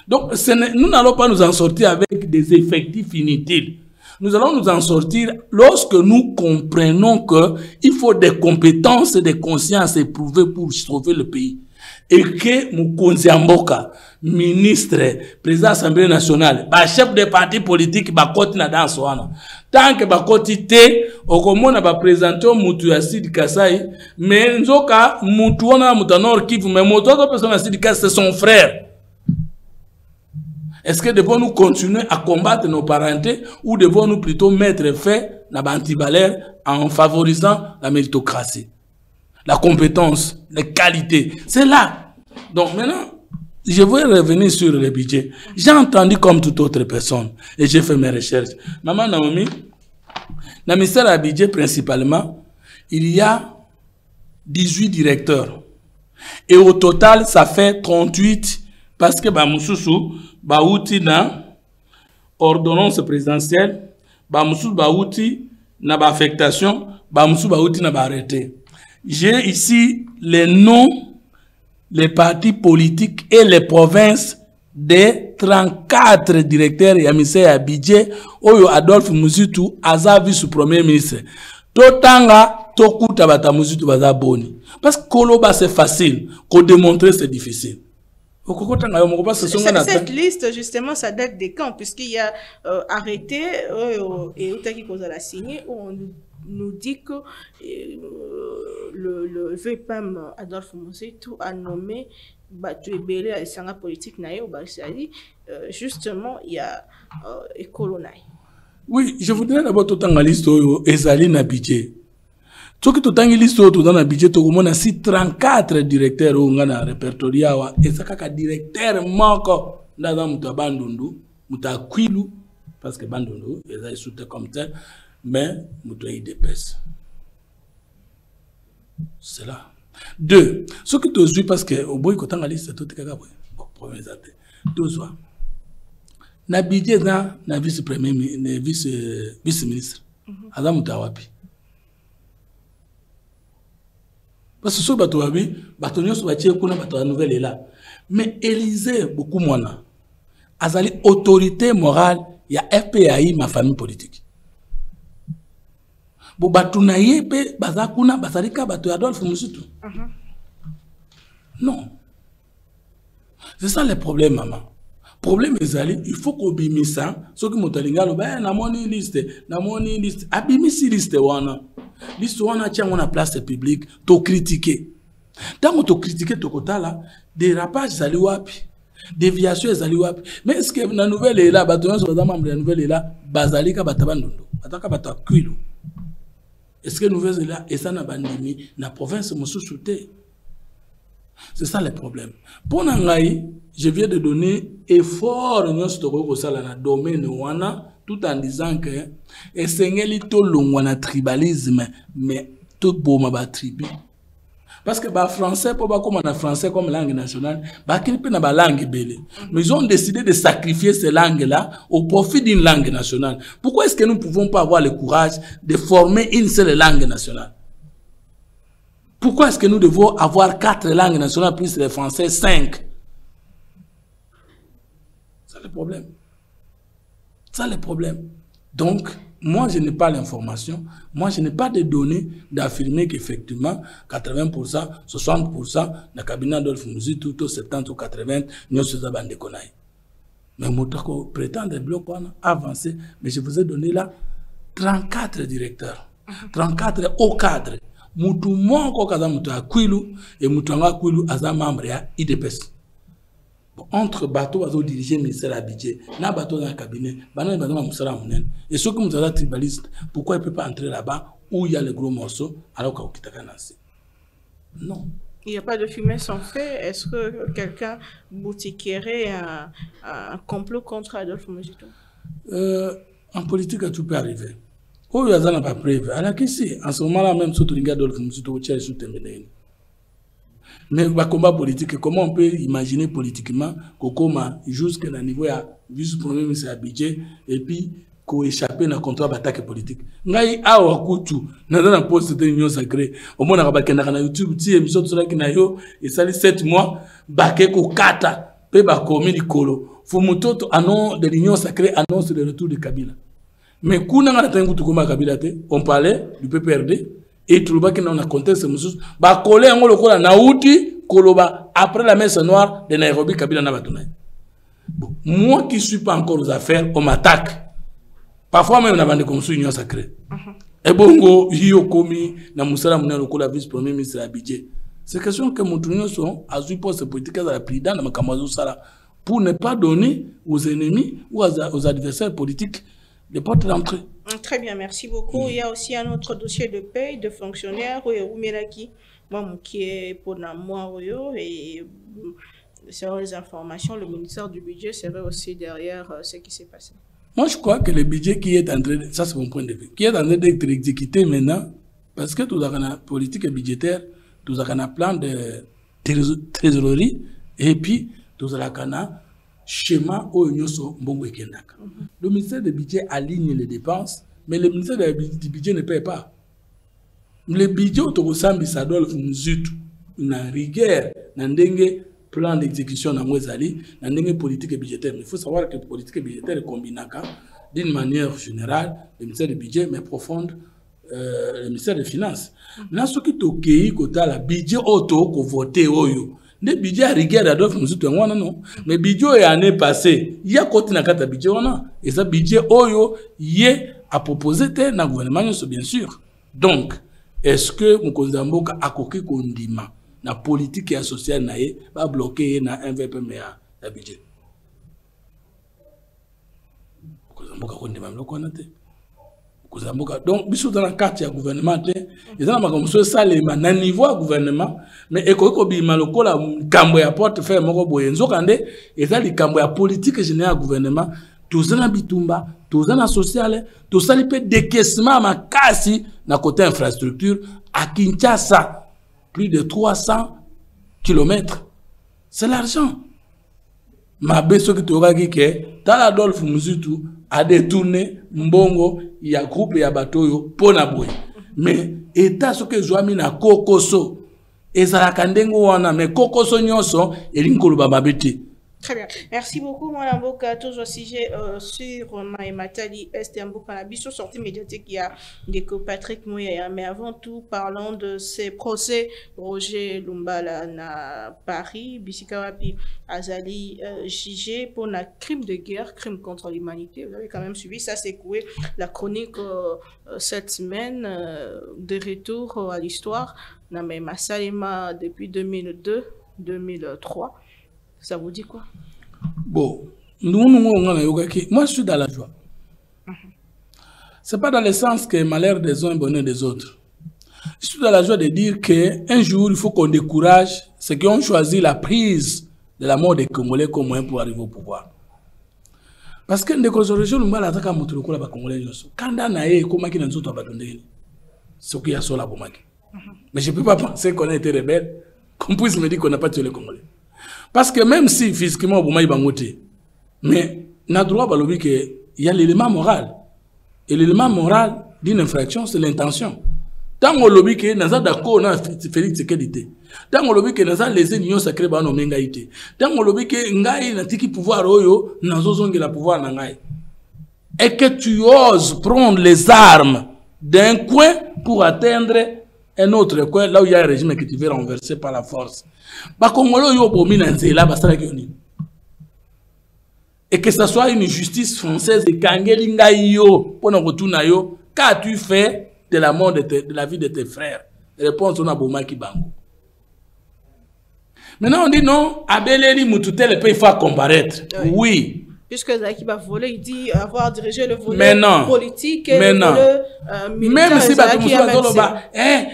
Donc nous n'allons pas nous en sortir avec des effectifs inutiles. Nous allons nous en sortir lorsque nous comprenons que il faut des compétences et des consciences éprouvées pour sauver le pays. Et que Mukonzi Amboka, ministre, président de l'Assemblée nationale, chef des partis politiques, bakoti na dans soana. Tant que bakoti te, okomona ba présenter mutu ya Sidi Kasai, mais nzoka mutu wana mutanor Kivu, mais mutu autre personne ya Sidi Kasai, c'est son frère. Est-ce que devons-nous continuer à combattre nos parentés ou devons-nous plutôt mettre fin à l'antivalère en favorisant la méritocratie, la compétence, les qualités? C'est là. Donc maintenant, je vais revenir sur le budget. J'ai entendu comme toute autre personne et j'ai fait mes recherches. Maman Naomi, dans le ministère du budget principalement, il y a 18 directeurs. Et au total, ça fait 38 parce que Moussoussou, Baouti na ordonnance présidentielle, Bamoussou Baouti na ba affectation, Bamoussou Baouti na ba arrêté. J'ai ici les noms, les partis politiques et les provinces des 34 directeurs et émissaires à budget, Oyo Adolphe Muzitu, Aza vice-premier ministre. Totanga, Tokuta Bata Muzitu Baza Boni. Parce que Koloba c'est facile, qu'on démontrer c'est difficile. Cette liste, justement, ça date des camps, puisqu'il y a arrêté et Utaki Kozala signé, où on nous dit que le VPAM Adolphe Muzitu a nommé Batu Ebele à Sanga politique Naye au Barsali, justement, il y a Ekolonai. Oui, je voudrais d'abord tout en liste Ezali na budget. Ce qui est liste dans le budget, on a 34 directeurs qui ont répertorié et ça kaka directeur manque dans le bandundu, muta kwilu parce que bandundu est soutenu comme tel, mais muta idépès. C'est là. Deux, ce qui te suit parce que au bout de la liste tout est kaka bon premier até. Deux fois. Na budget na vice-premier vice-ministre. Adam muta wapi. Parce que ce bateau abi, bateau nyos batie kuna bateau nouvelle est là. Mais Élysée beaucoup moins. Azali autorité morale, il y a FPAI ma famille politique. Bo bateau naie pe bazakuna bazalika bateau Adolphe Muzitu. Non. C'est ça le problème maman. Problème ezali, il faut qu'on bimisa, ce qui motalinga lo ba na moni liste, abimisi liste wana. L'histoire on a place publique, to critiquer. Tant que tu critiquer to kota là, dérapage zali wapi, déviation zali wapi. Mais est-ce que la nouvelle est là, batonya so membre la nouvelle est là, bazalika batabandondo, ataka batakwilo. Est-ce que nouvelle est là et ça na bandimi na province mosusu te. C'est ça le problème. Pour nangai, je viens de donner effort nyos to ko sala na domaine wana. Tout en disant que et tout le tribalisme mais tout beau ma tribu parce que bah français pour pas comme on a français comme langue nationale bah qui peut na ba langue belé mais ils ont décidé de sacrifier ces langues là au profit d'une langue nationale. Pourquoi est-ce que nous ne pouvons pas avoir le courage de former une seule langue nationale? Pourquoi est-ce que nous devons avoir 4 langues nationales plus les français 5? C'est le problème. Ça le problème. Donc, moi, je n'ai pas l'information. Moi, je n'ai pas de données d'affirmer qu'effectivement, 80%, 60%, le cabinet Adolphe Muzitu, tout 70 ou 80, nous sommes en déconnaille. Mais moi, je prétends des blocs avancer. Mais je vous ai donné là 34 directeurs, 34 hauts cadres. Moutou monko kaza moutou akwilu et moutou anga akwilu aza membre ya IDPS. Entre bateaux à diriger le ministère à budget, na bateau dans le cabinet, et ceux qui sont tribaliste, pourquoi il ne peut pas entrer là-bas où il y a les gros morceaux alors qu'il y a Non. Il n'y a pas de fumée sans feu. Est-ce que quelqu'un boutiquerait un complot contre Adolphe Muzito? En politique, tout peut arriver. Oh, il y a pas preuve. Alors qu'ici, en ce moment-là, même si tu regardes Adolphe Muzito, tu es sous tes. Mais le combat politique, comment on peut imaginer politiquement qu'on jusqu'à un niveau à vice-premier ministre Abidjan et puis qu'on échappe dans le contrat d'attaque politique. Ngai awa kutu na dans poste de l'union sacrée. Au moins on a bakenda na YouTube ti émission tout ça qui na yo et ça 7 mois baké ko kata pe ba komi likolo. Fumutoto annonce de l'union sacrée annonce le retour de Kabila. Mais kuna ngana tangu tukoma Kabila te, on parlait du PPRD. Et tout le monde qui a un contexte, bah coller en gros na outi koloba après la messe noire de Nairobi Kabila na batuna. Bon, moi qui suis pas encore aux affaires, on m'attaque. Parfois même on a vendu comme ça union sacrée. Et bongo hiyo komi na musala muna lokola vice premier ministre Abidjan. C'est question que mon tournoi sont à ce poste politique à la présidente de Makamazo Sala pour ne pas donner aux ennemis ou aux adversaires politiques des portes d'entrée. Très bien, merci beaucoup. Il y a aussi un autre dossier de paie de fonctionnaires qui est pour moi et selon les informations, le ministère du budget serait aussi derrière ce qui s'est passé. Moi, je crois que le budget qui est en train de, ça c'est mon point de vue, qui est en train d'être exécuté maintenant, parce que tout la politique budgétaire, tout la plan de trésorerie, et puis tout la schéma au Le ministère du budget aligne les dépenses, mais le ministère du budget ne paye pas. Le budget autorosambi Adolphe Muzito na rigueur na ndenge plan d'exécution na mwezali na ndenge politique budgétaire. Mais il faut savoir que la politique budgétaire est combinaka d'une manière générale le ministère du budget mais profonde le ministère des finances. Là ce qui tokei kota la budget auto ko voter oyo. Le budget à rigueur d'Adolphe Muzito ngwana non, mais budget année passée, il y a côté na kata budget wana et ça budget oyo yé à proposer te na gouvernement bien sûr. Donc est-ce que Mkonzamboka a koki kondima na politique et sociale nae va bloquer na MVPM ya budget? Mkonzamboka kondima mloko na te. Mkonzamboka donc biso dans la carte ya gouvernement te, ils ont makamso salema na niveau gouvernement mais ekoko bima lokola kambo ya portefeuille moko boye nzokande eza likambo ya politique générale gouvernement. Tous en bitumba, tous en social, tous en décaissement à Makasi, na côté infrastructure, à Kinshasa, plus de 300 km. C'est l'argent. Ma beso qui t'aura dit que, t'as Adolphe Muzito a détourné Mbongo, il y a groupe et il y a bateau, pour n'abouer. Mais, état ce que j'ai mis na Kokoso, et ça la kandengo wana, mais Kokoso nyonso, et l'inkolo babete. Très bien. Merci beaucoup, Mme Mboka. Toujours sujet sur Maïmatali Est Mboka. La biso sortie médiatique, il y a des Patrick Mouyaya. Mais avant tout, parlons de ces procès. Roger Lumbala na Paris, Bisikawapi Azali jugé pour un crime de guerre, crime contre l'humanité. Vous avez quand même suivi ça, c'est quoi la chronique cette semaine de retour à l'histoire. Namema Salima depuis 2002-2003. Ça vous dit quoi? Bon, moi je suis dans la joie. C'est pas dans le sens que malheur des uns et bonheur des autres. Je suis dans la joie de dire qu'un jour il faut qu'on décourage ceux qui ont choisi la prise de la mort des Congolais comme moyen pour arriver au pouvoir. Parce que les Congolais nous mal attaquer à montrer la Congolais. Quand on a eu comment qui nous ont abandonné, ce qui a sur la bombe. Mais je peux pas penser qu'on a été rebelle, qu'on puisse me dire qu'on n'a pas tué les Congolais. Parce que même si physiquement, mais on a droit à qu'il y a l'élément moral. Et l'élément moral d'une infraction, c'est l'intention. Tant qu'on lobby que nous avons d'accord, on a fait sécurité. Tant qu'on lobby que nous avons les unions sacrées, on a mengaïté. Tant qu'on lobby que nous avons pouvoir, nous avons le pouvoir. Et que tu oses prendre les armes d'un coin pour atteindre un autre coin, là où il y a un régime que tu veux renverser par la force. Et que ce soit une justice française et qu'as-tu fait de la mort de la vie de tes frères? Réponse on a Boma Kibango. Maintenant on dit non, Abeleli Moututel peut faire comparaître. Oui, Puisque Zaki va voler, il dit avoir dirigé le volet politique et le volet militaire. Même si Batou Zoloba,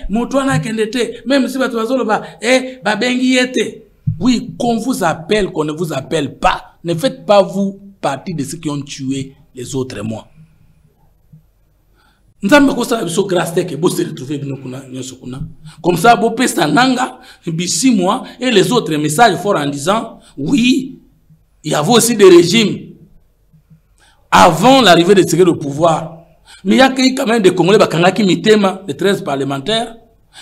Moutouana Kendete, même si Batou Zoloba, Babengi Yete. Oui, qu'on vous appelle, qu'on ne vous appelle pas, ne faites pas vous partie de ceux qui ont tué les autres et moi. Nous avons grâce que vous se retrouvez comme ça, vous pestez nanga, moi et les autres messages forts en disant oui, il y avait aussi des régimes avant l'arrivée de Tshisekedi au pouvoir. Mais il y a quand même des Congolais qui mitema, les 13 parlementaires,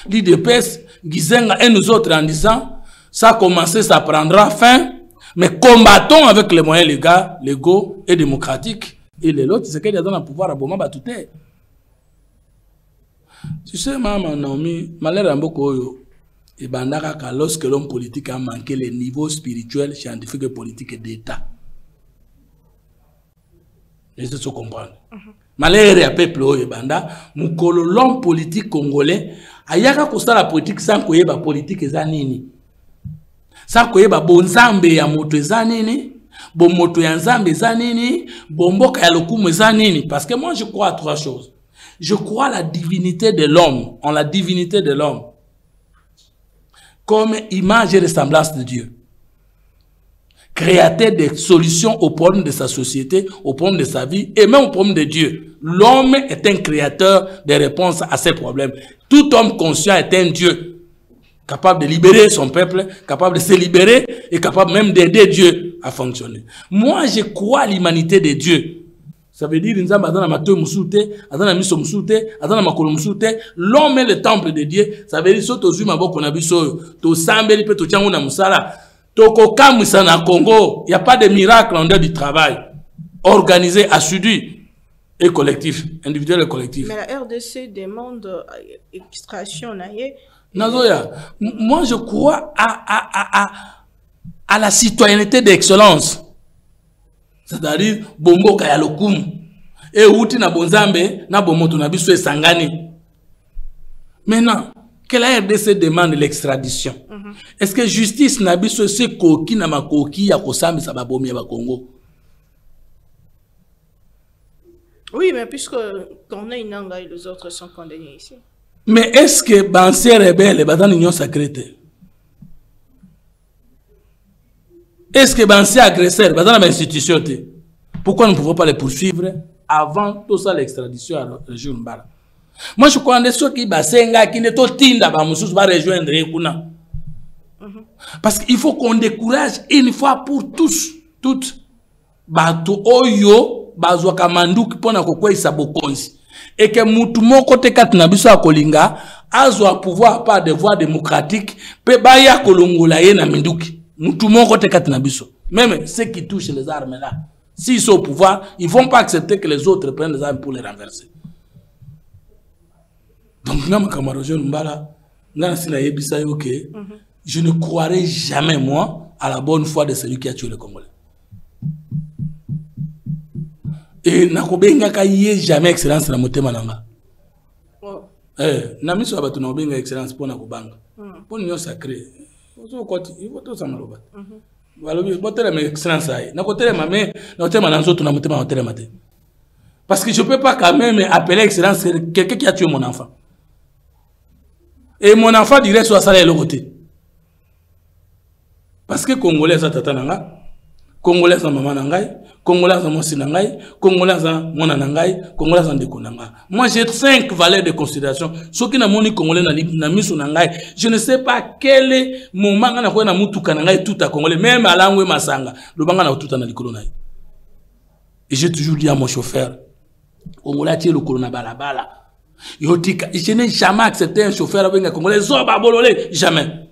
l'IDPS, Gizenga et nous autres en disant ça a commencé, ça prendra fin, mais combattons avec les moyens légaux et démocratiques. Et les autres, Tshisekedi a donné le pouvoir à Boma Batouté. Tu sais, maman Naomi, malheureusement, et lorsque l'homme politique a manqué les niveaux spirituels, scientifiques et politiques d'État. Et c'est ce qu'on comprend. Malheureusement, peuple banda, l'homme politique congolais, ayaka kosta la politique sans koye ba politique zanini. Sans koye ba bonzambe ya moto zanini, bon moto ya nzambe zanini, bomboka ya lokumu zanini. Parce que moi je crois à trois choses. Je crois à la divinité de l'homme, en la divinité de l'homme, comme image et ressemblance de Dieu. Créateur des solutions aux problèmes de sa société, aux problèmes de sa vie et même aux problèmes de Dieu. L'homme est un créateur des réponses à ces problèmes. Tout homme conscient est un Dieu, capable de libérer son peuple, capable de se libérer et capable même d'aider Dieu à fonctionner. Moi, je crois à l'humanité de Dieu. Ça veut dire l'homme est le temple de Dieu. Ça veut dire Congo, il n'y a pas de miracle en dehors du travail. Organisé, assidu et collectif, individuel et collectif. Mais la RDC demande extraction. Nazoya, moi je crois à la citoyenneté d'excellence. C'est-à-dire, Bombo Kayalokum. Et Outi na Bonzambe, na Bomoto na Biso et Sangani. Maintenant, que la RDC demande l'extradition. Est-ce que justice na Biso se koki na makoki ya kosambi sa babomi ya Congo? Oui, mais puisque Corneille et Nanga et les autres sont condamnés ici. Mais est-ce que Bansé rebelle est dans l'union sacrée? Est-ce que Bansé agresseur est dans l'institution? Pourquoi nous ne pouvons pas les poursuivre avant tout ça l'extradition à région Mbala? Moi je crois que ceux qui basenga qui ne totinda ba mususu ba rejoindre kuna. Parce qu'il faut qu'on décourage une fois pour tous toutes bato oyo bazwa kamanduki pona kokwesa bokonzi et que mutu moko te katina biso akolinga azwa pouvoir par des voies démocratiques pe baya kolongola ye na minduki mutu moko te katina biso. Même ceux qui touchent les armes là, s'ils sont au pouvoir, ils ne vont pas accepter que les autres prennent les armes pour les renverser. Donc, je ne croirai jamais, moi, à la bonne foi de celui qui a tué le Congolais. Et je ne jamais excellence dans mon thème. Je jamais excellence pour pour l'union sacrée. Il faut tout ça. Parce que je ne peux pas quand même appeler excellence quelqu'un qui a tué mon enfant. Et mon enfant dirait soit ça et le côté. Parce que Congolais ça tata nanga, Congolais ça maman nangai, Congolais ça mosi nangai, Congolais ça mona nangai, Congolais ça ndeko nanga. Moi j'ai 5 valeurs de considération. Ceux qui n'a moni Congolais na misu nangai, je ne sais pas quel est moment na ko na mutu kanangai tout à Congolais, même à langwe masanga, le banga na tout na likolo na. Et j'ai toujours dit à mon chauffeur, Congolais tie le kolona balabala. Je n'ai jamais accepté un chauffeur avec un Congolais, zoba bololé, jamais.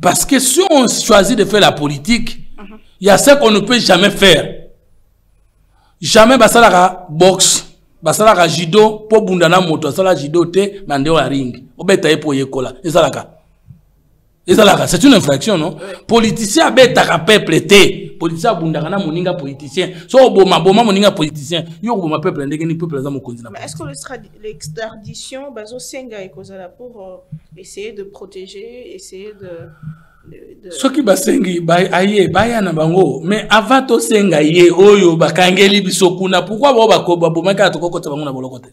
Parce que si on choisit de faire la politique, il y a ce qu'on ne peut jamais faire. Jamais basalaka boxe, basalaka judo, po bundana moto, basalaka judo te, mandeo la ring. Obeta epo yekola. C'est une infraction, non? Politicien beta peuple te. Politicien bundana moninga politicien. So boma moninga politicien. Yo boma peuple ndenge ni peuple za mokonzi na. Mais est-ce que l'extradition bazo senga ekozala pour essayer de protéger, essayer Ce qui basengi aye baya na bango mais avant to senga ye oyo bakangeli biso kuna pourquoi ba bomaka to kokota bango na bolokote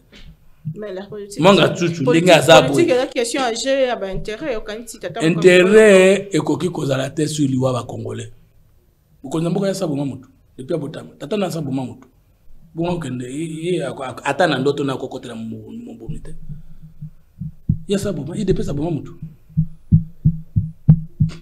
mais la politique politique la question à gérer à intérêt au kanti tata intérêt ekoki kozala te sur liwa ba congolais bukonza mboka ya saboma mutu depuis abotama tata na saboma mutu bongo kende ye atana ndoto na kokotela mbomite ya saboma il dépêche saboma mutu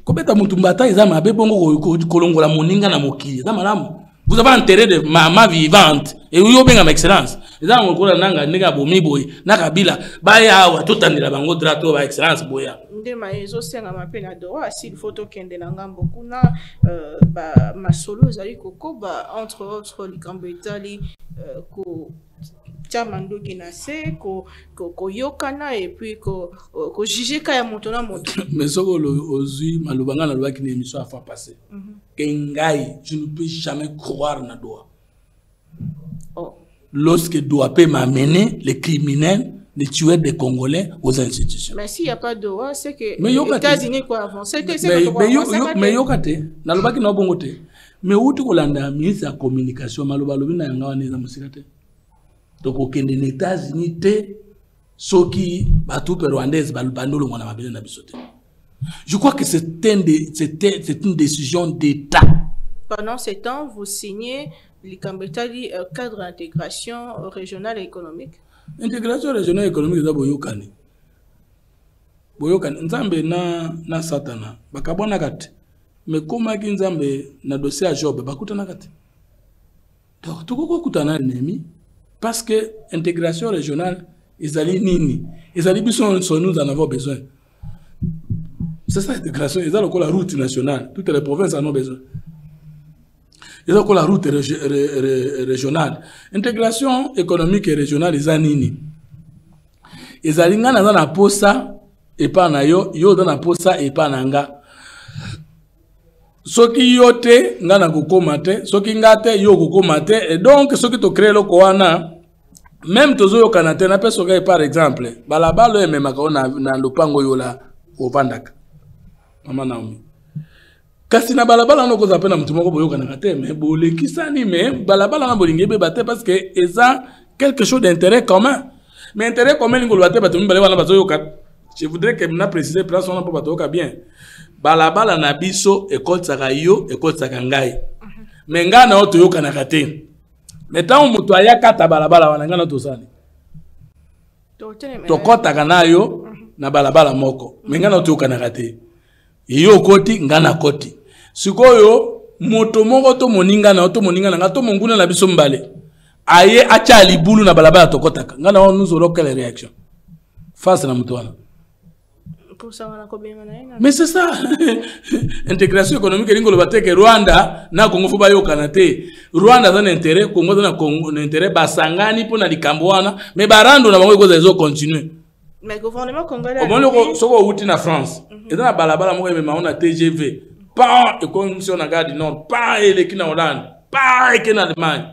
kobeta mutu mbata ezama be bongo kolongola moninga na mokili za malamu. Vous avez intérêt de ma vivante et vous avez une excellence. Les gens ont nanga nega bomi boy na kabila baya wa totandela bango drato ba excellence boya. Ndema ezo senga mapena droit s'il faut tokende na ngambo kuna ba masolo zali kokoba entre autres likambo etali ko chamando kinase ko yokana et puis ko juger kaya moto na moto. Mais soko ozui malubanga na lwa kini émission a fait passer. Kengai, je ne peux jamais croire na doa. Oh. Lorsque doa peut m'amener les criminels, les tueurs des Congolais aux institutions. Mais s'il n'y a pas de doa, c'est que les États-Unis quoi avancer. Mais yokate, na lobaki na bongote. Mais où tu kolanda ministre de la communication maloba lobi na yanga wana za musikate. Donc au Kenya les États-Unis te soki batu pe rwandaise balubandolo mwana mabele na bisote. Je crois que c'est une décision d'État. Pendant ce temps, vous signez l'Ikambetali cadre d'intégration régionale et économique. Intégration régionale et économique, c'est boyokani. Boyokani. Nzambe na satana. Bakabona kati. Mais comment Nzambe na dossier à Job, bakutana kati. Donc, tout koko kutana nemi. Parce que intégration régionale, ils allaient nini. Ils allaient nous en avons besoin. C'est ça l'intégration. Ils ont la route nationale. Toutes les provinces en ont besoin. Ils ont la route régionale. Intégration économique et régionale, ils ont nini. Ils ont dans la posa et pas na yo dans la posa et pas nanga. Soki yote ngana kukomate, soki ngate yo kukomate et donc soki to créer le koana même tozo yo kanate na peso ga par exemple balabalo ememaka na lopango yo la ovandaka. Mama Naomi. Kasi na balabala no koza pena mutu moko boyoka na kate mais bolekisani mais balabala na bolingebe bate parce que eza quelque chose d'intérêt commun. Mais intérêt commun ngolo bate batu mbale wana bazoyoka. Je voudrais que mna préciser place on pas batoka bien. Balabala na biso école tsaka yo école tsaka ngai. Mais ngana oto yoka na kate. Mais tant mutu ayaka ta balabala wana ngana to sani. Tokota kana yo na balabala moko. Mais ngana oto yoka na kate. Iyo koti ngana koti. Sikoyo moto moko to moninga na ngato monguna na biso mbale. Aye acha libulu na balabala tokotaka. Ngana on nous aurons quelle réaction? Face na mutwana. Mais c'est ça. Intégration économique lingo lo bateke Rwanda na Congo fo bayo kanate. Rwanda za intérêt, Congo za na intérêt basangani po na likambo wana, mais barando na bango ikoza ezo continuer. Mais le gouvernement congolais. Comment le soko outi na France? Et dans la balabala moko me maona TGV. Pas et comme si on a gardé nord, pas et les qui na Hollande, pas et qui na Allemagne.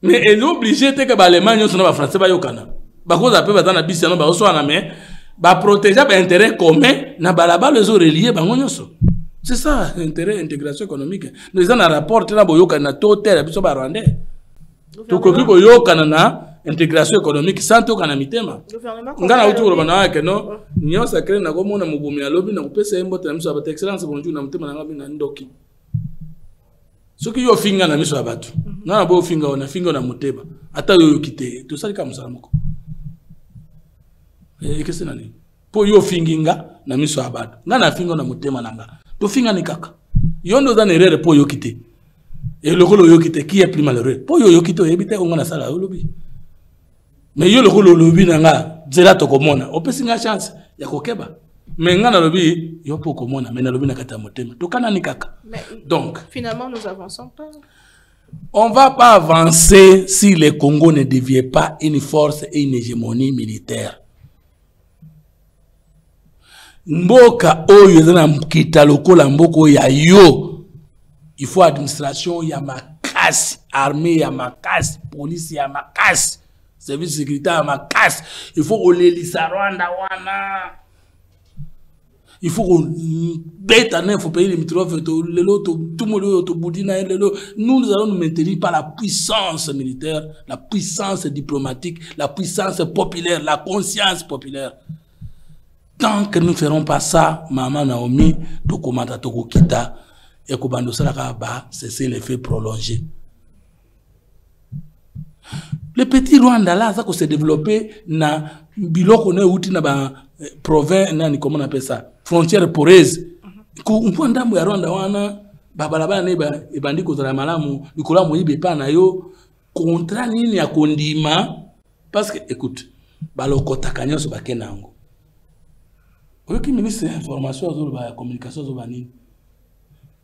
Mais elle est obligée que l'Allemagne soit na français ba yokana. Ba ko za pe ba na bisi na ba so na mais ba protéger ba intérêt commun na balabala les reliés ba ngonyoso. C'est ça l'intérêt intégration économique. Nous avons un rapport na boyoka na totel biso ba rwandais. To ko boyoka na intégration économique sans toka na mitema. Ngana utu roba na ke no nyo sacré na komona mugumi alobi na kupesa embote na miso abata excellence bonjour na mutema na ngabi na ndoki. Soki yo finga na miso abatu. Na bo finga ona finga na mutema. Ata yo kite to sali kama msala moko. Kese nani? Po yo finginga na miso abatu. Ngana finga na mutema nanga. To finga ni kaka. Yondo za nerere po yo kite. Et le rôle yo kite qui est plus malheureux. Po yo kite ebite ngana sala olobi. Mais yo le rôle lobi nanga zela to komona. Opesi nga chance ya kokeba. Mais ngana lobi yo po komona mais na lobi na kata motema. To kana ni kaka. Donc finalement nous avançons pas. On va pas avancer si le Congo ne devient pas une force et une hégémonie militaire. Mboka oyo zana mkita lokola mboko ya yo. Il faut administration ya makasi, armée ya makasi, police ya makasi, service sécuritaire ya makasi. Il faut olelisa Rwanda wana. Il faut qu'on bête à neuf au pays limitrophe, nous allons nous maintenir par la puissance militaire, la puissance diplomatique, la puissance populaire, la conscience populaire. Tant que nous ne ferons pas ça, Maman Naomi, Tokomata Tokokita, et Kobando Sarakaba, c'est l'effet prolongé. Le petit Rwanda là, ça s'est développé dans biloko ne uti na ba province nani comment on appelle ça frontière poreuse ko mpanda mu ya Rwanda wana babalaba ne ba ebandi ko zala malamu likola mo yibe pa na yo contrat nini ya kondima parce que écoute baloko takanya so bakenango oyo ki ministre information zo ba communication zo bani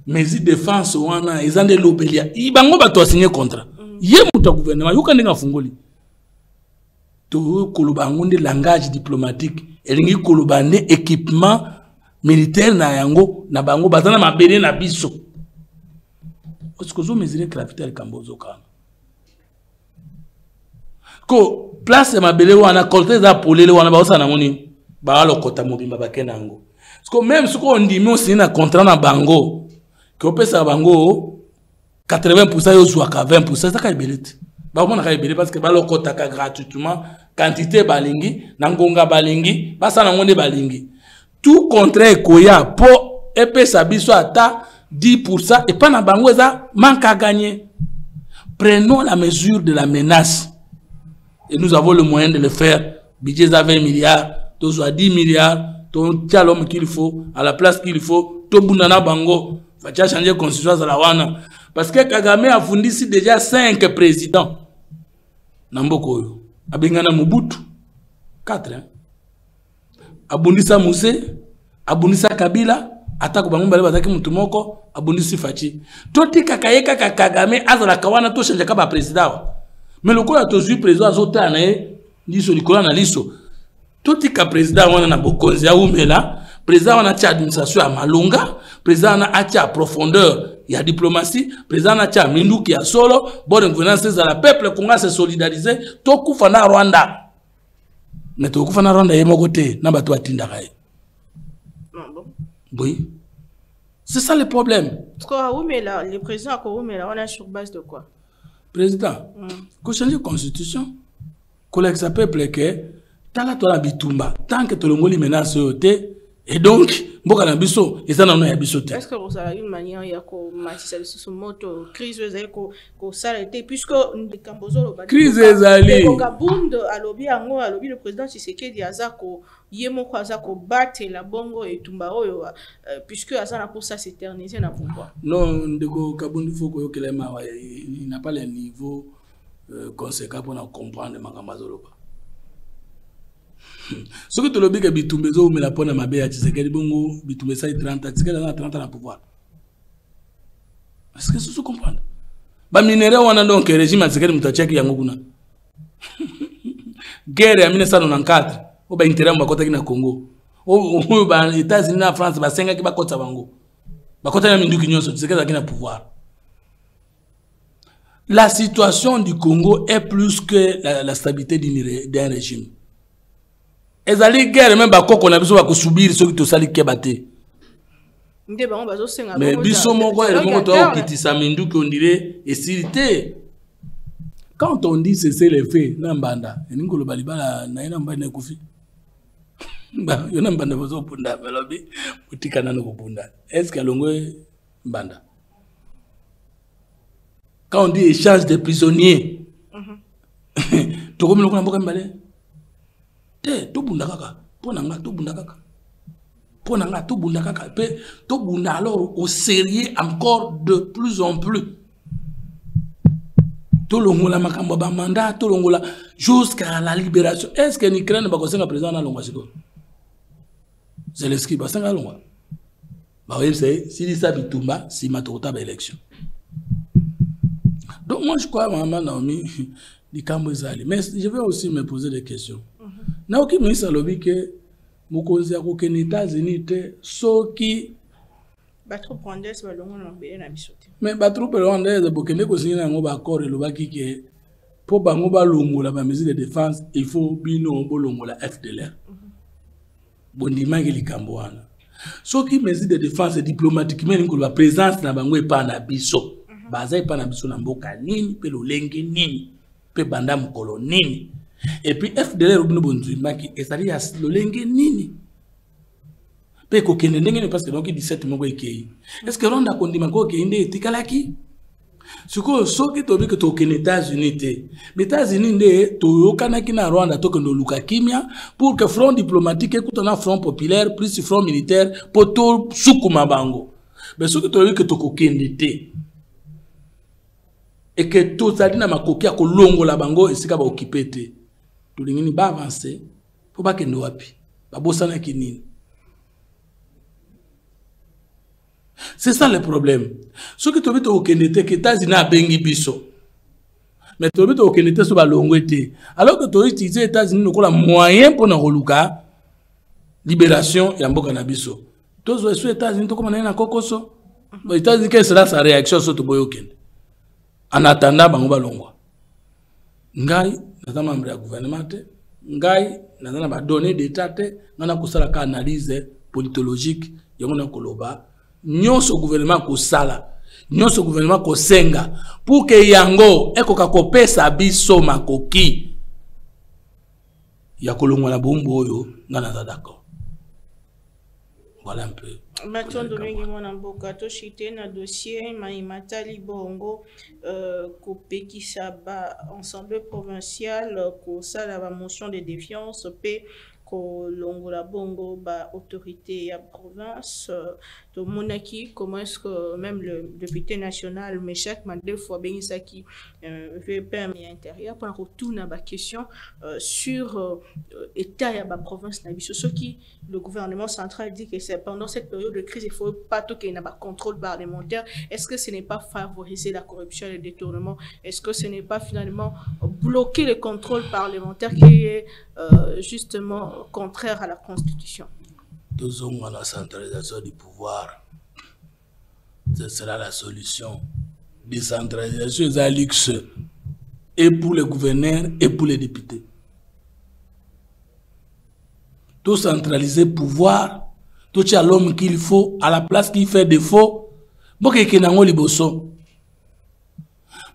mais défense wana ezande lobelia ibango ba to signer contrat ye muta gouvernement yuka ndinga fungoli to kolobangonde langage diplomatique elingi kolobande équipement militaire na yango na bango bazana mabele na biso parce que zo mesurer gravité kambozo kana ko place mabele wana colté za polele wana baosa na moni ba lokota mobimba bakenango parce que même ce qu'on dit mais aussi na contrat na bango que opesa bango 80% yo zwa ka 20% ça ka ibelete ba mona ka ibelete parce que ba lokota ka gratuitement quantité balingi nangonga balingi basa na ngonde balingi tout contrat koya po epesa biso ata 10% et pas na bango eza manque à gagner. Prenons la mesure de la menace et nous avons le moyen de le faire. Budget à 20 milliards, tous à 10 milliards, ton tia l'homme qu'il faut à la place qu'il faut, to bundana bango, va changer constitution à la wana parce que Kagame a fondé ici déjà 5 présidents. Namboko yo. Abengana Mobutu 4 hein. Abundisa Muse, Abundisa Kabila, atako bango bale bataki mutu moko, Abundisi Fachi. Toti kakayeka Kagame azala kawana to changer ka ba président. Mais le ko ya tozui président azota na ye liso likola na liso. Toti ka président wana na bokonzi ya umela, président wana tia administration ya malunga, président na atia profondeur il y a diplomatie, président Nacha Minduki ya solo, bonne gouvernance à la peuple Congo se solidariser, toku fana Rwanda. Mais toku fana Rwanda yemo côté, na bato atinda kai. Oui. C'est ça le problème. Parce que le président Kouroumela, on est sur base de quoi? Président, qu'on change la constitution, qu'on l'ex peuple que tala tola bitumba, tant que tolongoli menace yote, et donc mboka na biso ezana no ya biso te. Est-ce que vous avez une manière ya ko matisa sur moto crise ezako ko s'arrêter puisque Kambozo crise ezali ko kabund alobi ango alobi le président Tshisekedi azako yemo ko azako battre la bongo et tumba oyo puisque azana pour ça s'éterniser na pouvoir. Non ndeko kabund faut ko yokelema il n'a pas le niveau conséquent pour comprendre makambazo pas. Ce que tu l'as dit que Bitumbezo me la pone à ma béa, tu sais qu'elle est bon, Bitumbeza est 30 ans, tu sais qu'elle a 30 ans à pouvoir. Est-ce que ça se comprend? Bah, minéraux, on a donc un régime à ce qu'elle m'a tchèque Yangoguna. Guerre en 1994, au bas intérêt, on va côté au Congo. Au bas États-Unis, en France, bah, 5 ans qui va côté Bango. Bah, côté la Mindu Kinyo, tu sais qu'elle a pouvoir. La situation du Congo est plus que la stabilité d'un régime. Ezali guerre même bako qu'on a besoin de subir ceux qui te sali kebate. Mais biso moko et moko to kitisa mindu qui on dirait et silité. Quand on dit c'est les faits nambanda ngolo balibala na ina mbana kufi. Ba yona mbanda bozo punda balobi utikana no kupunda. Est-ce que longwe mbanda? Quand on dit échange de prisonniers. To comme lokona mboka mbale. To bunda kaka ponanga to bunda kaka ponanga to bunda kaka pe to bunda alors au sérieux encore de plus en plus to longola makambo ba mandat to longola jusqu'à la libération. Est-ce que l'Ukraine va conseiller le président na longwa siko Zelensky ba sanga longwa ba oui c'est si ça bitumba si matota ba élection. Donc moi je crois Maman Naomi di Kambozali, mais je vais aussi me poser des questions. Na oki ministre lobi que mokonzi akoke na États-Unis te soki batro rwandaise balongo na mbele na bisote. Mais batro rwandaise bokende ko signer ngo ba accord lobaki ke po bango balongola ba mesure de défense il faut bino bolongola FDLR. Bondima ke likambo wana. Ce qui mesure de défense diplomatique, mais la présence n'a pas na biso. Baza pas na biso na mboka nini, pe lolenge nini, pe banda mukolo nini. Et puis FDLR obino bonzima ki ezali ya lolenge nini. Pe ko kende ndenge parce que donc 17 moko ekei. Est-ce que ronda kondima ko kende etikalaki? Suko soki tobi ke to kende États-Unis te. Mais États-Unis nde to yokanaki na Rwanda to kendo luka kimia pour que front diplomatique écoute na front populaire plus front militaire pour to sukuma bango. Mais soki tobi ke to ko kende te. Et que tout ça dit na makoki ya kolongo la bango esika ba occupé te. To lingini ba avancer pour ba kende wapi. Ba bosana kinini. C'est ça le problème. Ce que tu veux au Kenya, c'est que tu as une bengi biso. Mais tu veux au Kenya, c'est pas l'ongouete. Alors que tu as utilisé les États-Unis, nous avons moyen pour nous reluka libération et amboka na biso. Tu as les États-Unis, tu as un kokoso. Les États-Unis, quelle sera sa réaction sur le boyo Kenya? En attendant, bango balongwa. Ngai, nous sommes membres du gouvernement. Ngai, nous avons donné des états. Nous avons fait une analyse politologique. Nous avons koloba. Nyonso gouvernement ko sala nyonso gouvernement ko senga pour que yango ekoka kopesa biso makoki ya kolongwa na bombo oyo ngana za d'accord. Voilà un peu. Mathieu Domingue Monamboka to chité na dossier Matali Bongo kopekisa ba ensemble provincial ko sala ba motion de défiance pe ko longola bongo ba autorité ya province de Monaki. Comment est-ce que même le député national Meshak Mandefo Benisaki VPM intérieur pour retourner à la question sur l'état de la province nabiso, ce qui le gouvernement central dit que c'est pendant cette période de crise il faut pas tout qu'il y ait un contrôle parlementaire. Est-ce que ce n'est pas favoriser la corruption et le détournement? Est-ce que ce n'est pas finalement bloquer le contrôle parlementaire qui est justement contraire à la Constitution? Deux hommes à la centralisation du pouvoir. Ce sera la solution. Décentralisation est un luxe. Et pour les gouverneurs et pour les députés. Tout centraliser pouvoir. Tout à l'homme qu'il faut, à la place qu'il fait défaut.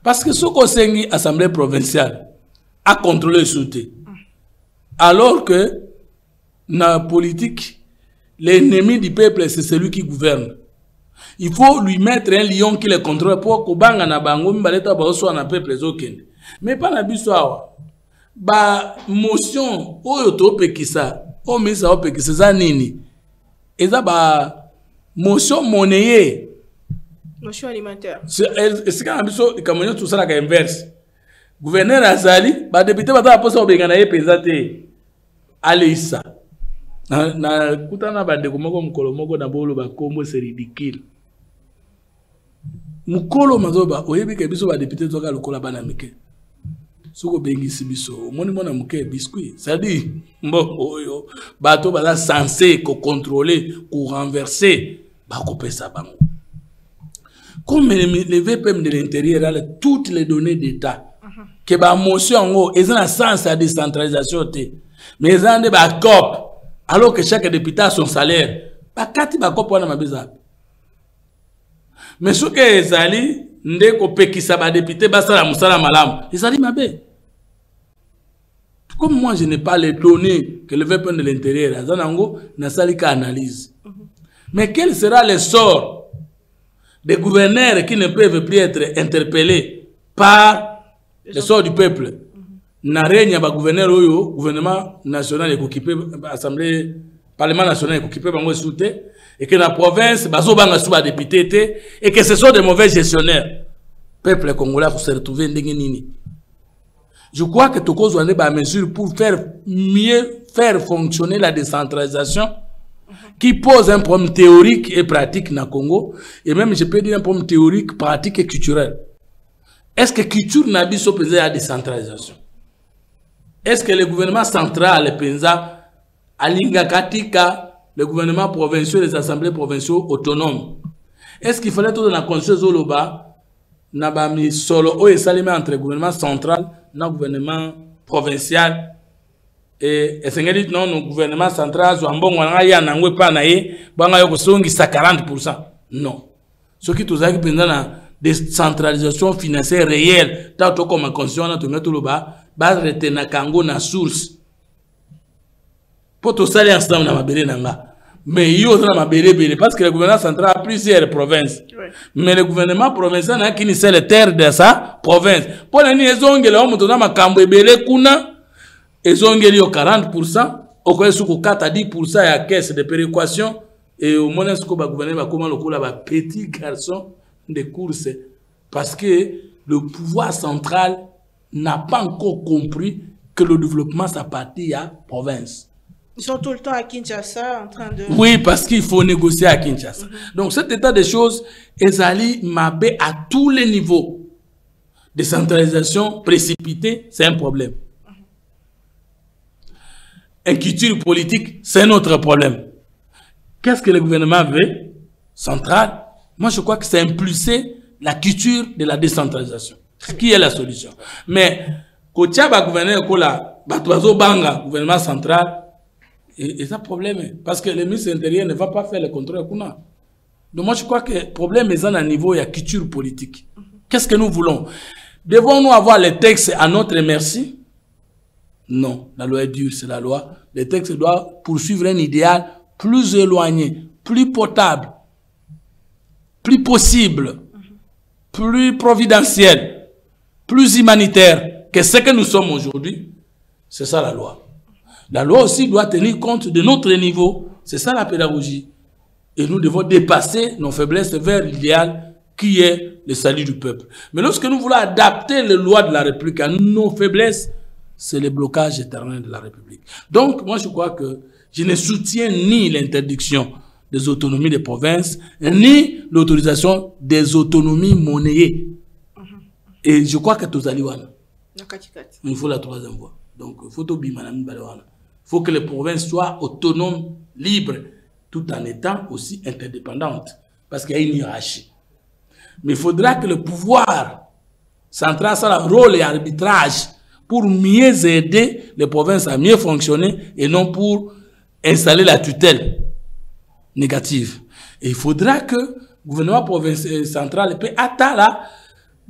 Parce que ce qu'on s'est l'Assemblée provinciale a contrôlé le soutien. Alors que dans la politique, l'ennemi du peuple, c'est celui qui gouverne. Il faut lui mettre un lion qui le contrôle pour que banga na bango mbaleta ba so na peuple zokende. Mais pas na biso awa. Ba motion oyo to pekisa, o misa o pekisa za nini? Eza ba motion monnayée. Motion alimentaire. C'est quand biso kamonyo tout ça la inverse. Gouverneur azali, ba député ba ta posa obenga na ye pesate. Aleisa. Na kutana bande komoko mukolo moko na bolo ba kombo c'est ridicule. Mukolo mazoba oyebi ke biso ba député toka lokola bana mike. Soko bengisi biso moni mona muke biscuit. Ça dit mbo oyo bato ba censé ko contrôler, ko renverser ba ko pesa bango. Comme les VPM de l'intérieur a toutes les données d'état. Que ba motion ngo ezana sens à décentralisation té. Mais ezande ba cop. Alors que chaque député a son salaire, bakati bakop wana mabeza. Mais ce que ezali ndeko pekisa ba député basala musala malamu, ezali mabe. Comme moi je n'ai pas les données que le VPN de l'intérieur, azanango na salika analyse. Mais quel sera le sort des gouverneurs qui ne peuvent plus être interpellés par le sort du peuple? Na règne ba gouverneur oyo gouvernement national est occupé, assemblée parlement national est occupé bango souté, et que la province bazo banga sous ba député et que ce sont des mauvais gestionnaires. Peuple congolais pour se retrouver ndenge nini. Je crois que toko zwane ba mesure pour mieux faire fonctionner la décentralisation qui pose un problème théorique et pratique na Congo, et même je peux dire un problème théorique, pratique et culturel. Est-ce que culture n'a biso pesé à décentralisation? Est-ce que le gouvernement central pensa à l'Ingakatika, le gouvernement provincial, les assemblées provinciaux autonomes? Est-ce qu'il fallait tout dans la conscience Zoloba, n'abami solo ou et salimé entre le gouvernement central et le gouvernement provincial et c'est non le gouvernement central soit bon on a ya nangwe pa na ye banga yo kusongi sa 40%. Non. Ce qui tout ça qui pendant la décentralisation financière réelle, tant comme conscient to mettre le bas retenir kango na source. Pour tout ça les ensemble na mabele nanga. Mais il y a ma bélé parce que le gouvernement central a plusieurs provinces. Oui. Mais le gouvernement provincial n'a qu'une seule terre de sa province. Pour les niaisons, on a ma cambo bélé kuna, ils ont gagné 40%, au cas où 4 à 10% à caisse de péréquation, et au moins, ce que le gouvernement a comment le coup là, petit garçon de course. Parce que le pouvoir central n'a pas encore compris que le développement s'appartient à la province. Ils sont tout le temps à Kinshasa en train de... Oui, parce qu'il faut négocier à Kinshasa. Donc cet état de choses, Ezali Mabé à tous les niveaux. Décentralisation précipitée, c'est un problème. Inquiétude politique, c'est un autre problème. Qu'est-ce que le gouvernement veut? Central. Moi, je crois que c'est impulser la culture de la décentralisation. Ce qui est la solution. Mais, quand il y a un gouvernement central, et ça problème, parce que le ministre intérieur ne va pas faire le contrôle. Donc moi je crois que le problème est à un niveau de la culture politique. Qu'est-ce que nous voulons? Devons-nous avoir les textes à notre merci? Non, la loi est dure, c'est la loi. Les textes doivent poursuivre un idéal plus éloigné, plus potable, plus possible, plus providentiel, plus humanitaire que ce que nous sommes aujourd'hui. C'est ça la loi. La loi aussi doit tenir compte de notre niveau. C'est ça la pédagogie. Et nous devons dépasser nos faiblesses vers l'idéal qui est le salut du peuple. Mais lorsque nous voulons adapter les lois de la République à nos faiblesses, c'est le blocage éternel de la République. Donc, moi je crois que je ne soutiens ni l'interdiction des autonomies des provinces, ni l'autorisation des autonomies monnayées. Et je crois que tout allait. Il faut la troisième voie. Donc, il faut tout il faut que les provinces soient autonomes, libres, tout en étant aussi interdépendantes. Parce qu'il y a une hiérarchie. Mais il faudra que le pouvoir central soit un rôle et arbitrage pour mieux aider les provinces à mieux fonctionner et non pour installer la tutelle négative. Et il faudra que le gouvernement provincial central peut atteindre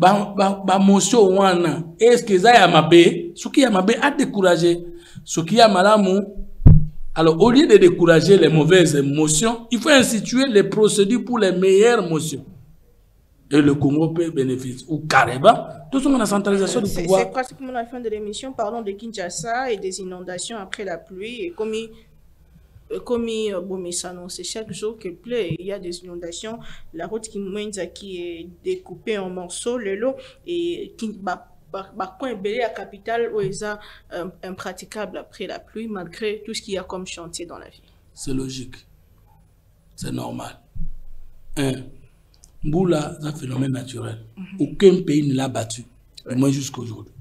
la motion wana. Est-ce que ça y a mabé? Ce qui a mabé a découragé. Ce qui a malamou. Alors, au lieu de décourager les mauvaises émotions, il faut instituer les procédures pour les meilleures motions. Et le Congo peut bénéficier. Ou carrément, tout ce qu'on a centralisation du pouvoir. C'est pratiquement la fin de l'émission. Parlons de Kinshasa et des inondations après la pluie. Et comme Bomi s'annonce chaque jour qu'il pleut, il y a des inondations. La route qui est découpée en morceaux, le lot, et qui la capitale où est impraticable après la pluie, malgré tout ce qu'il y a comme chantier dans la ville. C'est logique. C'est normal. Mboula, c'est un phénomène naturel. Aucun pays ne l'a battu, au moins jusqu'à aujourd'hui.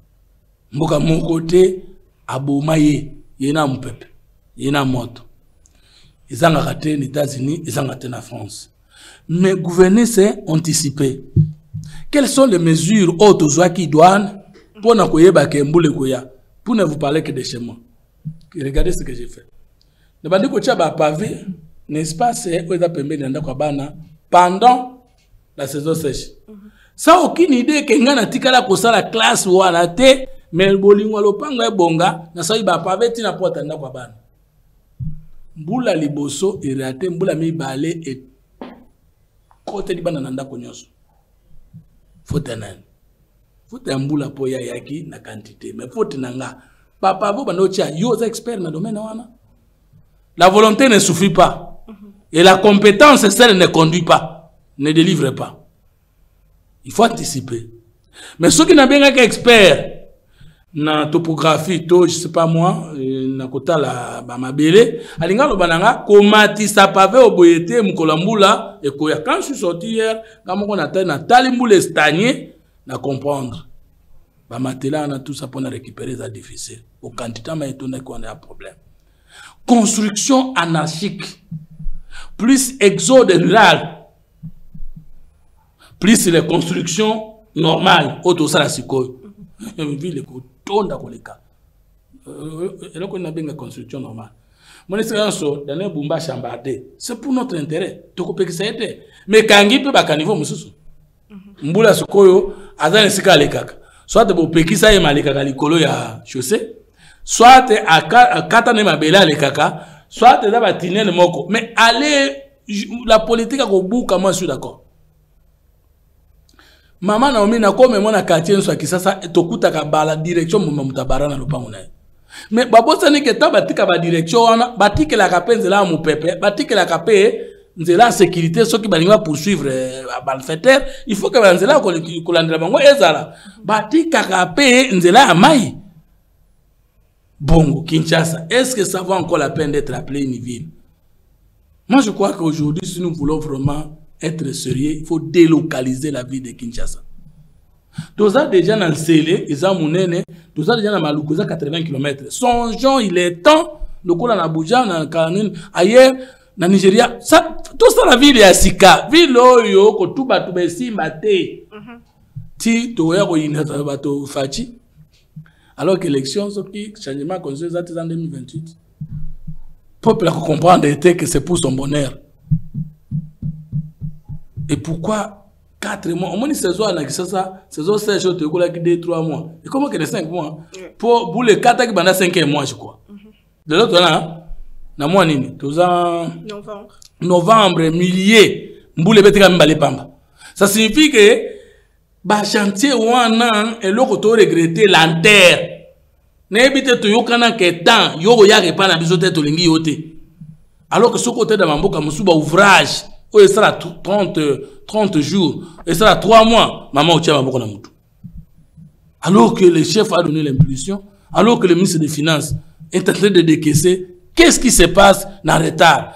Mboka, mon côté, à Bomaye, il y a un peuple, il y a un moto. Ils ont raté les États-Unis, ils ont raté la France. Mais gouverner, c'est anticiper. Quelles sont les mesures autres qui doivent pour ne vous parler que de chez moi? Regardez ce que j'ai fait. Le bandit ko tchaba pavé, n'est-ce pas, c'est pendant la saison sèche. Ça aucune idée que ngana tikala ko la classe wana te, mais bolingo lopanga bonga na sa ba pavé tina porta na kwa bana. Mbula liboso irate mbula mi balé et côté di bana nanda ko nyoso. Faut un mbula po ya yaki na quantité mais faut nanga papa bo banocha yo expert na domaine wana. La volonté ne suffit pas et la compétence seule ne conduit pas, ne délivre pas. Il faut anticiper. Mais ceux qui n'ont bien qu'expert na topographie, je sais pas moi, na kota la mabele, alinga lo bananga komati sa pavé oboyete mukolambula et koya. Quand je suis sorti hier, quand on a na talimboule stagné, na comprendre. Ba matela na tout ça pour récupérer ça difficile. Au candidat m'a étonné qu'on a un problème. Construction anarchique, plus exode rural, plus les constructions normales, auto ça la sikoy. Ville ko tonda koleka. Et là, on a bien la construction normale. Mon expérience, dans les bombas chambardés, c'est pour notre intérêt. Mais quand il peut pas niveau, monsieur. Mbula Sokoyo, Azan et Sika Lekaka. Soit de Bopekisa et Malekaka Likolo ya chaussée, soit à Katane Mabela Lekaka, soit de Dabatine le Moko. Mais allez, la politique à Gobou, comment je suis d'accord. Maman Naomi na comme mon quartier soit qui ça tokuta ka bala direction mon mutabara na lopango na. Mais babosa ni keta batika ba direction wana batike la kapenze la mu pepe batike la kapé nzela sécurité ceux qui balinga poursuivre balfeter il faut que nzela ko landela bango ezala batika kapé nzela amai. Bongo Kinshasa, est-ce que ça vaut encore la peine d'être appelé une ville? Moi je crois qu'aujourd'hui si nous voulons vraiment être sérieux, il faut délocaliser la ville de Kinshasa. Tous ça déjà dans le Sélé, ils ont mounene, tous ça déjà dans Malukuza 80 km. Songeons, il est temps, le coup dans Abuja, dans Kanun, ailleurs, dans Nigeria, ça, tout ça la ville est à Sika. Ville oyo, ko tout batu besi mate. Ti toya ko inata bato fachi. Alors que l'élection, ce qui changement constitutionnel en 2028. Peuple a comprendre que c'est pour son bonheur. Et pourquoi 4 mois? Au moins, saison, saison 16 jours, tu as 2-3 mois. Et comment que les 5 mois? Pour les 4 qui ont 5 mois, je crois. De l'autre, là, dans mois, novembre, milliers, mboule bete ka mbale pamba. Ça signifie que, bah, chantier ou un an, et l'autre, tu regretter l'enterre. N'ébite tu yokana que temps, yoko yake pas na bisote to lingi yote. Alors que ce côté de Mamboka, Moussouba ouvrage, où il sera 30 jours, il sera 3 mois, maman ou tchama beaucoup na moutou. Alors que le chef a donné l'impulsion, alors que le ministre des Finances est en train de décaisser, qu'est-ce qui se passe dans le retard?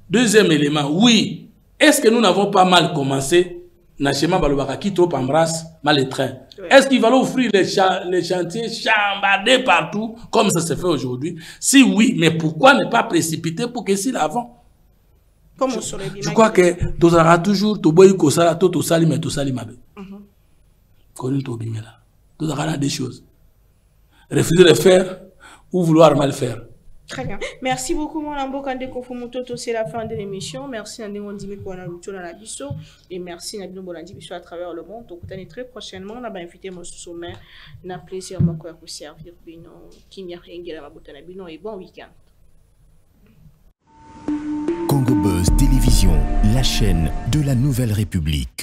Deuxième élément, oui, est-ce que nous n'avons pas mal commencé? Nachema Balobaka qui trop embrasse mal les trains. Oui. Est-ce qu'il va offrir les chantiers chambardés partout, comme ça se fait aujourd'hui? Si oui, mais pourquoi ne pas précipiter pour que s'il avant? Je crois que tu auras toujours tu bois que ça tu sali mais tu sali mabe. Connais ton bimela. Tu auras des choses. Refuser de faire ou vouloir mal faire. Très bien. Merci beaucoup mon Lambo Kande Kofumoto, c'est la fin de l'émission. Merci Nandemon Dimi pour la lutte dans la biso et merci Nabino Bolandi biso à travers le monde. Donc très prochainement on a invité mon sommet. Na plaisir mon quoi pour servir bino Kimia Hengela Mabotana bino et bon week-end. Congo Buzz Télévision, la chaîne de la Nouvelle République.